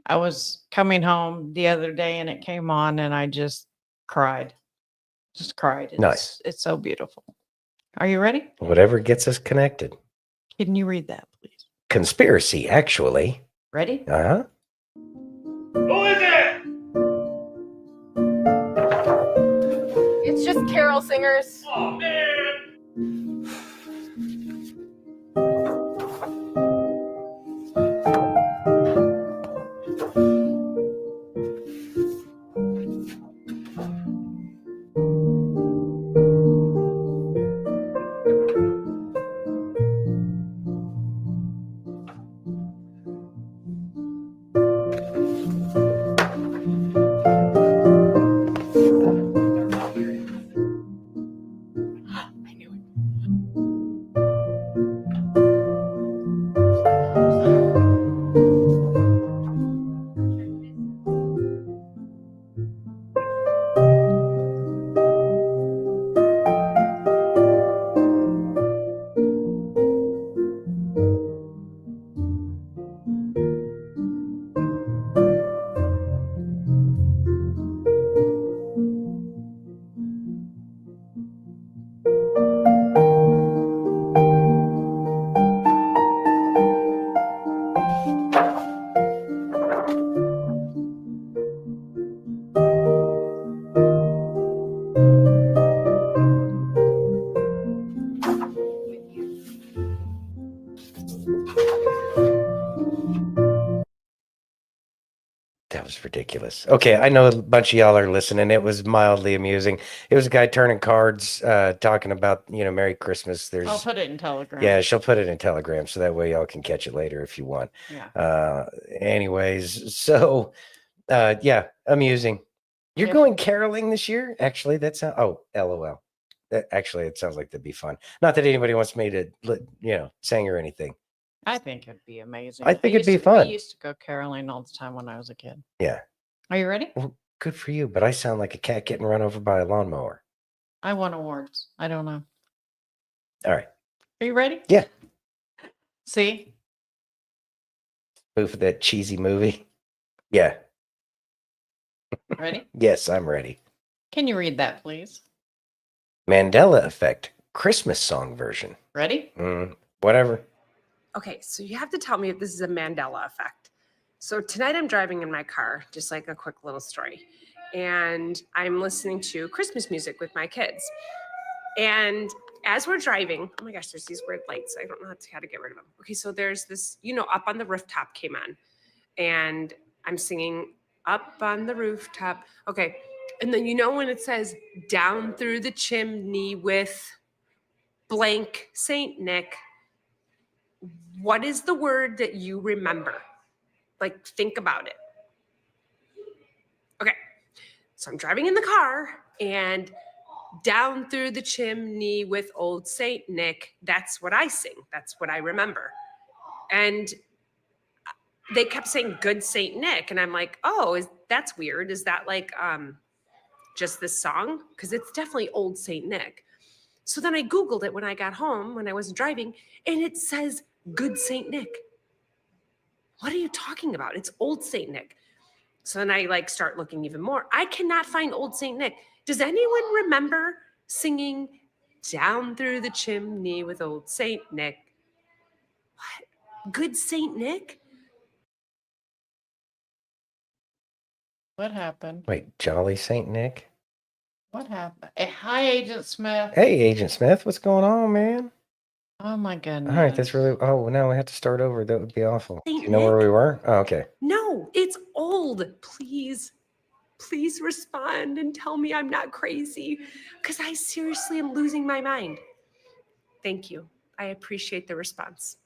was coming home the other day and it came on and I just cried. Just cried. Nice. It's so beautiful. Are you ready? Whatever gets us connected. Can you read that, please? Conspiracy, actually. Ready? Uh-huh. Who is it? It's just carol singers. Oh, man. That's ridiculous. Okay, I know a bunch of y'all are listening. It was mildly amusing. It was a guy turning cards, talking about, Merry Christmas. I'll put it in Telegram. Yeah, she'll put it in Telegram, so that way y'all can catch it later if you want. Yeah. Anyways, so yeah, amusing. You're going caroling this year? Actually, that's LOL. Actually, it sounds like that'd be fun. Not that anybody wants me to, sing or anything. I think it'd be amazing. I think it'd be fun. We used to go caroling all the time when I was a kid. Yeah. Are you ready? Well, good for you, but I sound like a cat getting run over by a lawnmower. I won awards. I don't know. All right. Are you ready? Yeah. See? Spoof of that cheesy movie. Yeah. Ready? Yes, I'm ready. Can you read that, please? Mandela Effect, Christmas song version. Ready? Whatever. Okay, so you have to tell me if this is a Mandela effect. So tonight I'm driving in my car, just like a quick little story, and I'm listening to Christmas music with my kids. And as we're driving, oh my gosh, there's these weird lights. I don't know how to get rid of them. Okay, so there's this, Up on the Rooftop came on, and I'm singing Up on the Rooftop. Okay, and then when it says down through the chimney with blank Saint Nick, what is the word that you remember? Like, think about it. Okay, so I'm driving in the car, and down through the chimney with old Saint Nick, that's what I sing. That's what I remember. And they kept saying good Saint Nick, and I'm like, that's weird. Is that like just this song? Because it's definitely old Saint Nick. So then I Googled it when I got home, when I wasn't driving, and it says good Saint Nick. What are you talking about? It's old Saint Nick. So then I start looking even more. I cannot find old Saint Nick. Does anyone remember singing down through the chimney with old Saint Nick? What? Good Saint Nick? What happened? Wait, Jolly Saint Nick? What happened? Hi, Agent Smith. Hey, Agent Smith, what's going on, man? Oh my goodness. All right, that's really. Oh, now we have to start over. That would be awful. Do you know where we were? Oh, okay. No, it's old. Please respond and tell me I'm not crazy, because I seriously am losing my mind. Thank you. I appreciate the response.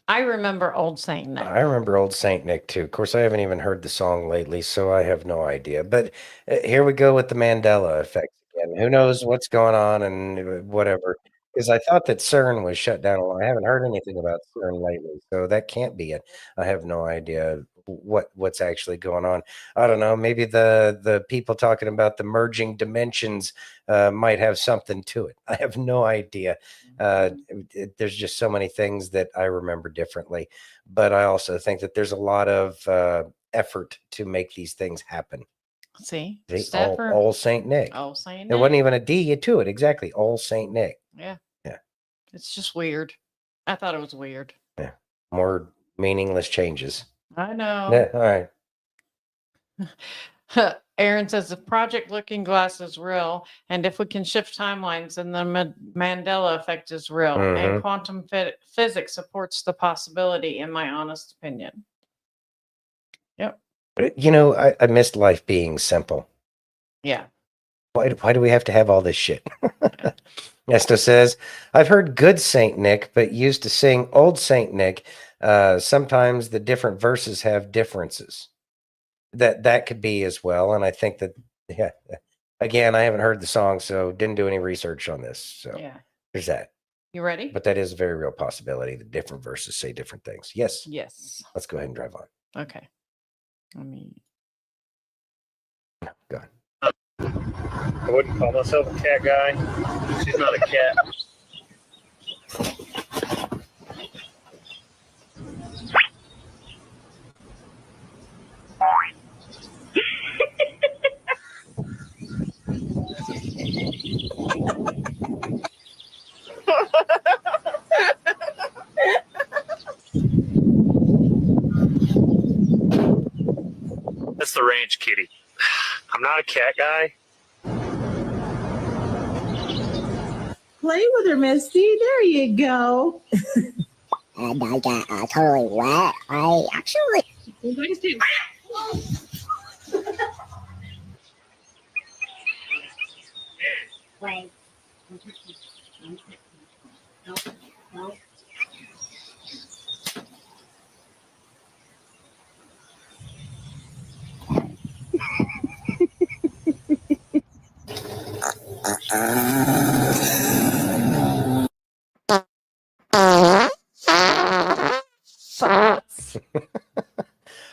I remember old Saint Nick. I remember old Saint Nick too. Of course, I haven't even heard the song lately, so I have no idea. But here we go with the Mandela effect again. Who knows what's going on and whatever. Because I thought that CERN was shut down. I haven't heard anything about CERN lately, so that can't be it. I have no idea what's actually going on. I don't know. Maybe the people talking about the merging dimensions might have something to it. I have no idea. There's just so many things that I remember differently, but I also think that there's a lot of effort to make these things happen. See, All Saint Nick. All Saint Nick. There wasn't even a D to it. Exactly. All Saint Nick. Yeah. Yeah. It's just weird. I thought it was weird. Yeah. More meaningless changes. I know. Yeah. All right. Aaron says the Project Looking Glass is real, and if we can shift timelines, then the Mandela effect is real, and quantum physics supports the possibility, in my honest opinion. Yep. I missed life being simple. Yeah. Why do we have to have all this shit? Nesto says, I've heard good Saint Nick, but used to sing old Saint Nick. Sometimes the different verses have differences. That could be as well. And I think that, yeah, again, I haven't heard the song, so didn't do any research on this. So yeah, there's that. You ready? But that is a very real possibility that different verses say different things. Yes. Yes. Let's go ahead and drive on. Okay. Go ahead. I wouldn't call myself a cat guy. She's not a cat. That's the range, kitty. I'm not a cat guy. Play with her, Misty. There you go. I totally what? I actually Wait.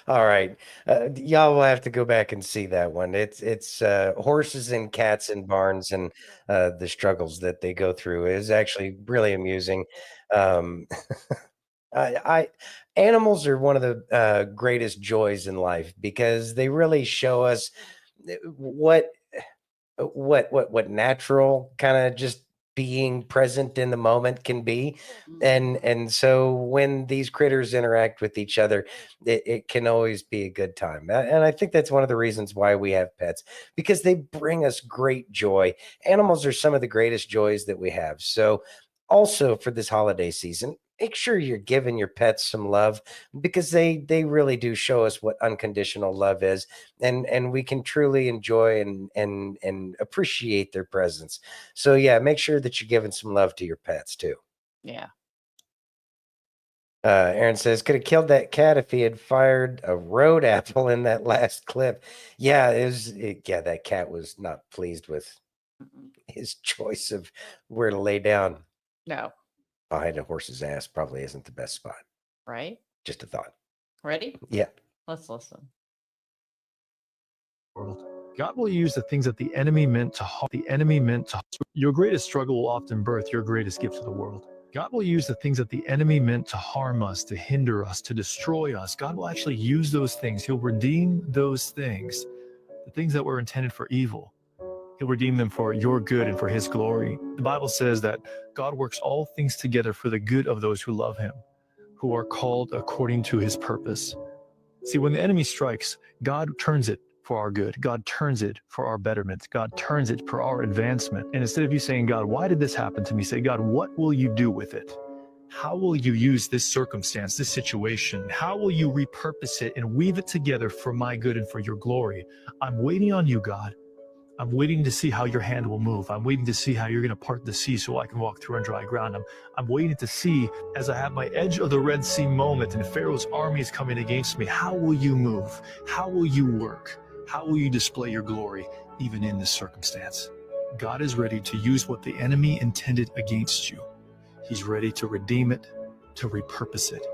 All right. Y'all will have to go back and see that one. It's horses and cats in barns and the struggles that they go through is actually really amusing. Um, I animals are one of the greatest joys in life because they really show us what what natural kind of just being present in the moment can be. And so when these critters interact with each other, it can always be a good time. And I think that's one of the reasons why we have pets, because they bring us great joy. Animals are some of the greatest joys that we have. So also for this holiday season, make sure you're giving your pets some love, because they really do show us what unconditional love is, and we can truly enjoy and appreciate their presence. So yeah, make sure that you're giving some love to your pets too. Yeah. Aaron says, could have killed that cat if he had fired a road apple in that last clip. Yeah, yeah, that cat was not pleased with his choice of where to lay down. No. Behind a horse's ass probably isn't the best spot. Right? Just a thought. Ready? Yeah. Let's listen. God will use the things that the enemy meant to harm. Your greatest struggle will often birth your greatest gift to the world. God will use the things that the enemy meant to harm us, to hinder us, to destroy us. God will actually use those things. He'll redeem those things, the things that were intended for evil. He'll redeem them for your good and for his glory. The Bible says that God works all things together for the good of those who love him, who are called according to his purpose. See, when the enemy strikes, God turns it for our good. God turns it for our betterment. God turns it for our advancement. And instead of you saying, God, why did this happen to me? Say, God, what will you do with it? How will you use this circumstance, this situation? How will you repurpose it and weave it together for my good and for your glory? I'm waiting on you, God. I'm waiting to see how your hand will move. I'm waiting to see how you're going to part the sea so I can walk through on dry ground. I'm waiting to see, as I have my edge of the Red Sea moment and Pharaoh's army is coming against me, how will you move? How will you work? How will you display your glory even in this circumstance? God is ready to use what the enemy intended against you. He's ready to redeem it, to repurpose it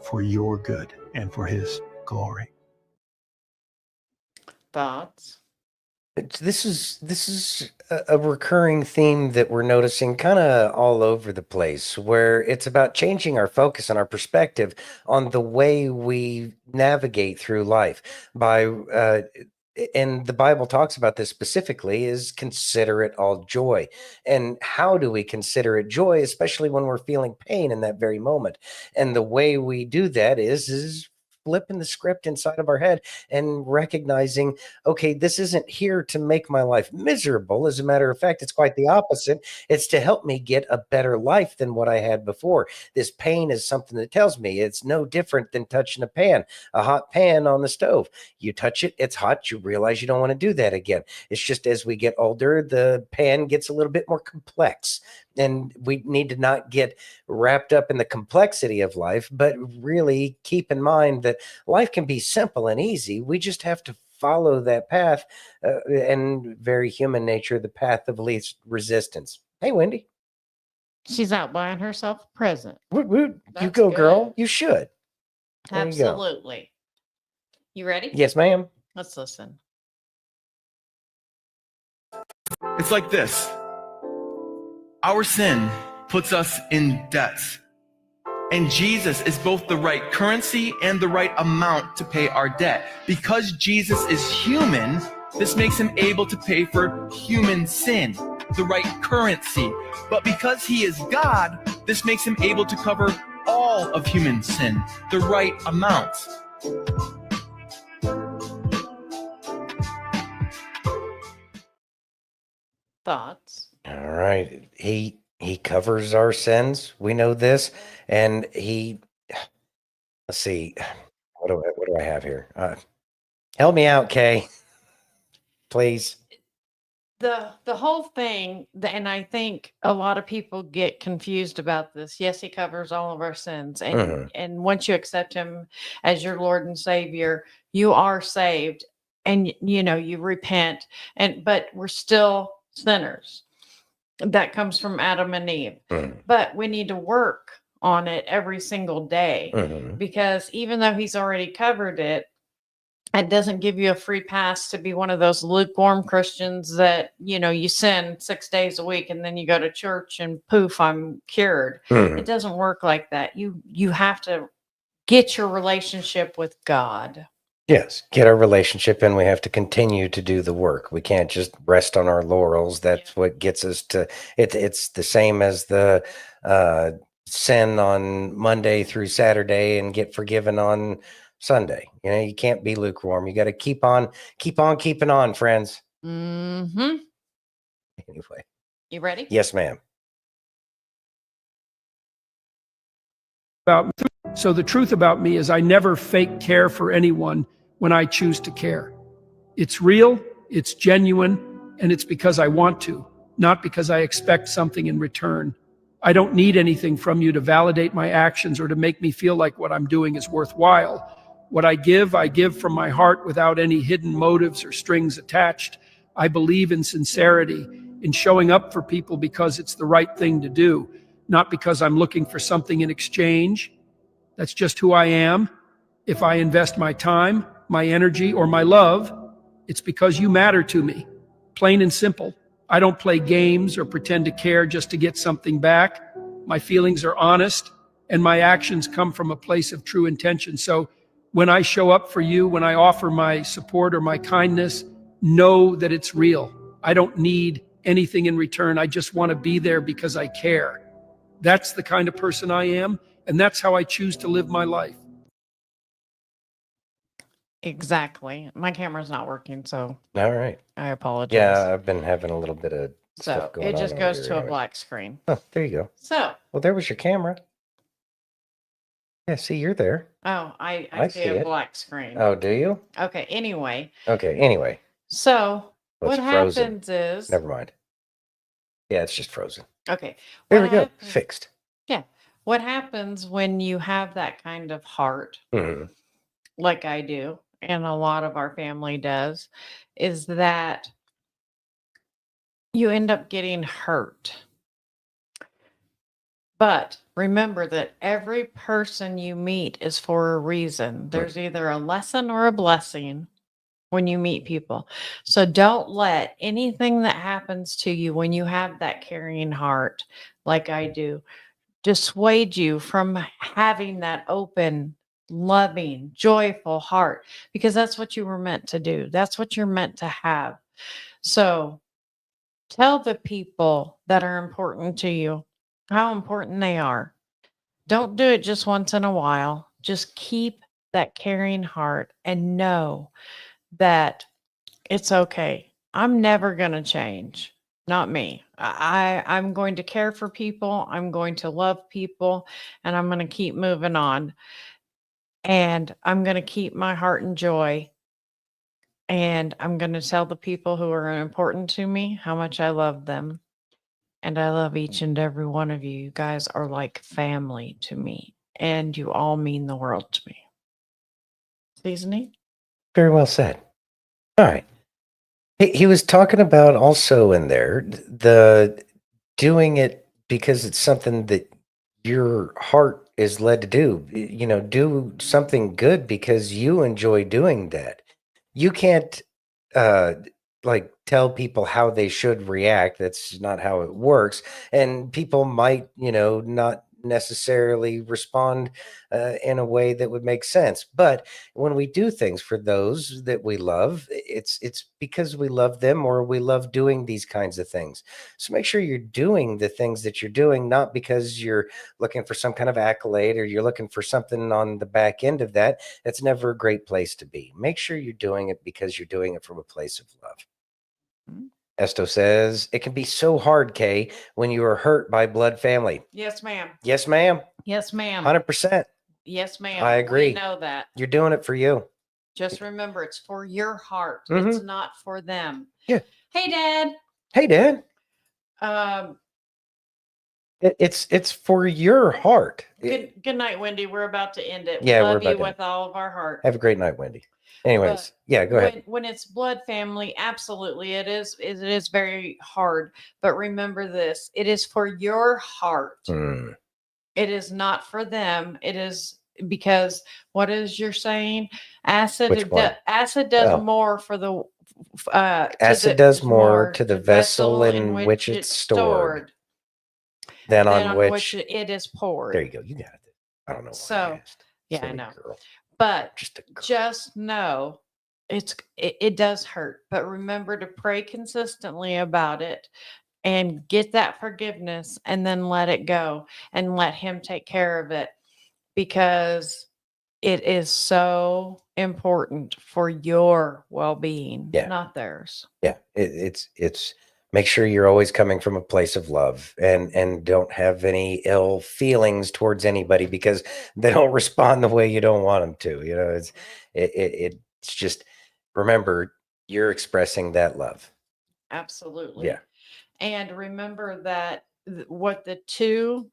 for your good and for his glory. Thoughts? This is a recurring theme that we're noticing kind of all over the place, where it's about changing our focus and our perspective on the way we navigate through life by and the Bible talks about this specifically, is consider it all joy. And how do we consider it joy, especially when we're feeling pain in that very moment? And the way we do that is flipping the script inside of our head and recognizing, okay, this isn't here to make my life miserable. As a matter of fact, it's quite the opposite. It's to help me get a better life than what I had before. This pain is something that tells me it's no different than touching a hot pan on the stove. You touch it, it's hot, you realize you don't want to do that again. It's just as we get older, the pan gets a little bit more complex. And we need to not get wrapped up in the complexity of life, but really keep in mind that life can be simple and easy. We just have to follow that path, and very human nature, the path of least resistance. Hey, Wendy. She's out buying herself a present. Woot, woot. You That's go, good. girl. You should. There you go. Absolutely. You ready? Yes, ma'am. Let's listen. It's like this. Our sin puts us in debt. And Jesus is both the right currency and the right amount to pay our debt. Because Jesus is human, this makes him able to pay for human sin, the right currency. But because he is God, this makes him able to cover all of human sin, the right amount. Thoughts? All right. He covers our sins. We know this. And let's see. What do I have here? Help me out, Kay. Please. The whole thing, and I think a lot of people get confused about this. Yes, he covers all of our sins, and Mhm. once you accept him as your Lord and Savior, you are saved, and you repent, but we're still sinners. That comes from Adam and Eve. Mhm. But we need to work on it every single day, Mhm. because even though he's already covered it, it doesn't give you a free pass to be one of those lukewarm Christians that, you sin 6 days a week and then you go to church and poof, I'm cured. Mhm. It doesn't work like that. You have to get your relationship with God. Yes, get our relationship, and we have to continue to do the work. We can't just rest on our laurels. That's what gets us to it. It's the same as the sin on Monday through Saturday and get forgiven on Sunday. You can't be lukewarm. You got to keep on keeping on, friends. Mm-hmm. Anyway, you ready? Yes, ma'am. So the truth about me is I never fake care for anyone when I choose to care. It's real, it's genuine, and it's because I want to, not because I expect something in return. I don't need anything from you to validate my actions or to make me feel like what I'm doing is worthwhile. What I give from my heart without any hidden motives or strings attached. I believe in sincerity, in showing up for people because it's the right thing to do, not because I'm looking for something in exchange. That's just who I am. If I invest my time, my energy, or my love, it's because you matter to me. Plain and simple. I don't play games or pretend to care just to get something back. My feelings are honest, and my actions come from a place of true intention. So when I show up for you, when I offer my support or my kindness, know that it's real. I don't need anything in return. I just want to be there because I care. That's the kind of person I am, and that's how I choose to live my life. Exactly. My camera's not working, so All right. I apologize. Yeah, I've been having a little bit of stuff So going on. it just over goes here to a anyway. black screen. Oh, there you go. So, well, there was your camera. Yeah, see, you're there. oh, I see a it. black screen. Oh, do you? Okay, anyway. Okay, anyway. So Well, what it's frozen. happens is, Never mind. Yeah, it's just frozen. okay, There what we go. happens- Fixed. Yeah. What happens when you have that kind of heart, Mhm. like I do, and a lot of our family does, is that you end up getting hurt. But remember that every person you meet is for a reason. There's either a lesson or a blessing when you meet people. So don't let anything that happens to you when you have that caring heart, like I do, dissuade you from having that open, loving, joyful heart, because that's what you were meant to do. That's what you're meant to have. So tell the people that are important to you how important they are. Don't do it just once in a while. Just keep that caring heart and know that it's okay. I'm never going to change. Not me. I'm going to care for people. I'm going to love people, and I'm going to keep moving on. And I'm going to keep my heart in joy. And I'm going to tell the people who are important to me how much I love them. And I love each and every one of you. You guys are like family to me, and you all mean the world to me. Seasoning? Very well said. All right. He was talking about also in there the doing it because it's something that your heart is led to do. Do something good because you enjoy doing that. You can't like tell people how they should react. That's not how it works. And people might, not necessarily respond in a way that would make sense. But when we do things for those that we love, it's because we love them or we love doing these kinds of things. So make sure you're doing the things that you're doing, not because you're looking for some kind of accolade or you're looking for something on the back end of that. That's never a great place to be. Make sure you're doing it because you're doing it from a place of love. Esto says, it can be so hard, Kay, when you are hurt by blood family. Yes, ma'am. Yes, ma'am. Yes, ma'am. 100%. Yes, ma'am. I agree. We know that. You're doing it for you. Just remember, it's for your heart. Mhm. It's not for them. Yeah. Hey, Dad. Hey, Dad. Um, It's for your heart. good night, Wendy. We're about to end it. Yeah, we we're love about you to- with all of our heart. Have a great night, Wendy. Anyways, But yeah, go ahead. When it's blood family, absolutely, it is very hard. But remember this: it is for your heart. Mm. It is not for them. It is because what is you're saying? Acid. Which one? Acid does Oh. more for the. Acid does more to the vessel in which it's stored than on which it is poured. There you go. You got it. I don't know. So, yeah, I Silly know. girl. But just know it does hurt. But remember to pray consistently about it and get that forgiveness and then let it go and let him take care of it, because it is so important for your well-being, Yeah. not theirs. Yeah, it's make sure you're always coming from a place of love and don't have any ill feelings towards anybody because they don't respond the way you don't want them to. You know, it's just remember you're expressing that love. Absolutely. Yeah. And remember that what the two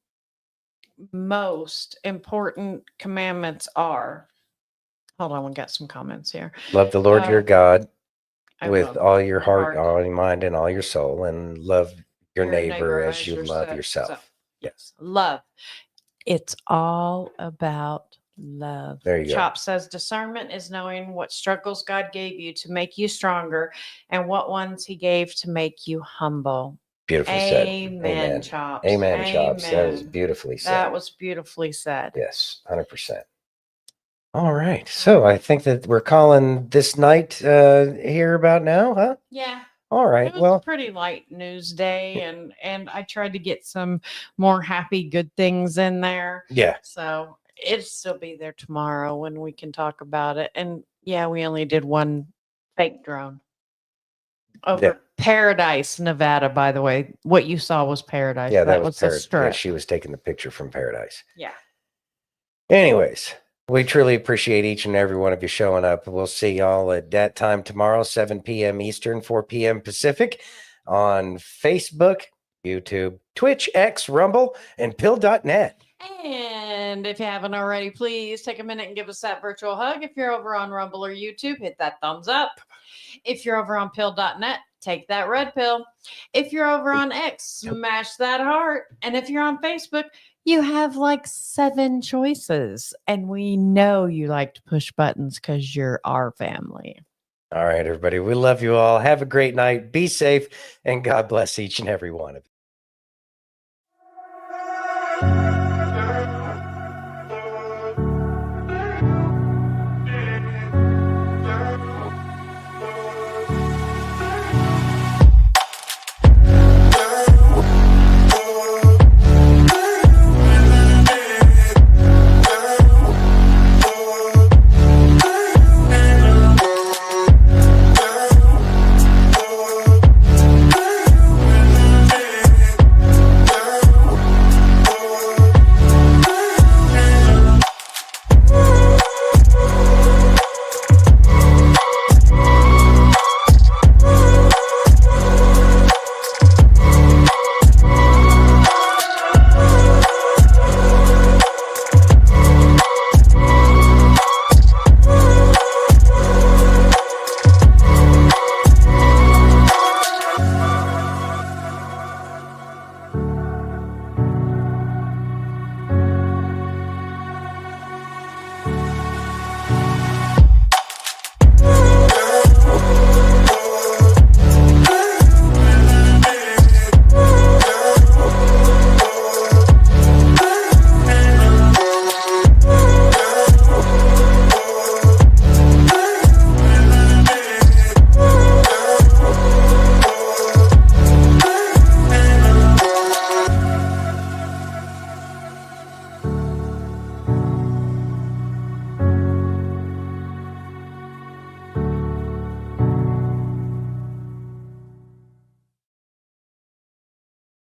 most important commandments are. Hold on, we got some comments here. Love the Lord your God I with will. all your heart, all your mind, and all your soul, and love your neighbor as you love yourself. yourself. Yes. Love. It's all about love. There you go. Chop says discernment is knowing what struggles God gave you to make you stronger and what ones he gave to make you humble. Beautifully said. Amen, Chops. Amen, Chops. That was Amen. beautifully said. That was beautifully said. Yes, 100%. All right. So I think that we're calling this night here about now, huh? Yeah. All right. It was Well, a pretty light news day, and I tried to get some more happy, good things in there. Yeah. So it'll still be there tomorrow when we can talk about it. And yeah, we only did one fake drone over Paradise, Nevada. By the way, what you saw was Paradise. yeah, that was was the Paradise. strip. Yeah, she was taking the picture from Paradise. Yeah. Anyways, we truly appreciate each and every one of you showing up. We'll see y'all at that time tomorrow, 7 p.m. Eastern, 4 p.m. Pacific on Facebook, YouTube, Twitch, X, Rumble, and pill.net. And if you haven't already, please take a minute and give us that virtual hug. If you're over on Rumble or YouTube, hit that thumbs up. If you're over on pill.net, take that red pill. If you're over on X, smash that heart. And if you're on Facebook, you have like 7 choices. And we know you like to push buttons because you're our family. All right, everybody. We love you all. Have a great night. Be safe, and God bless each and every one of you.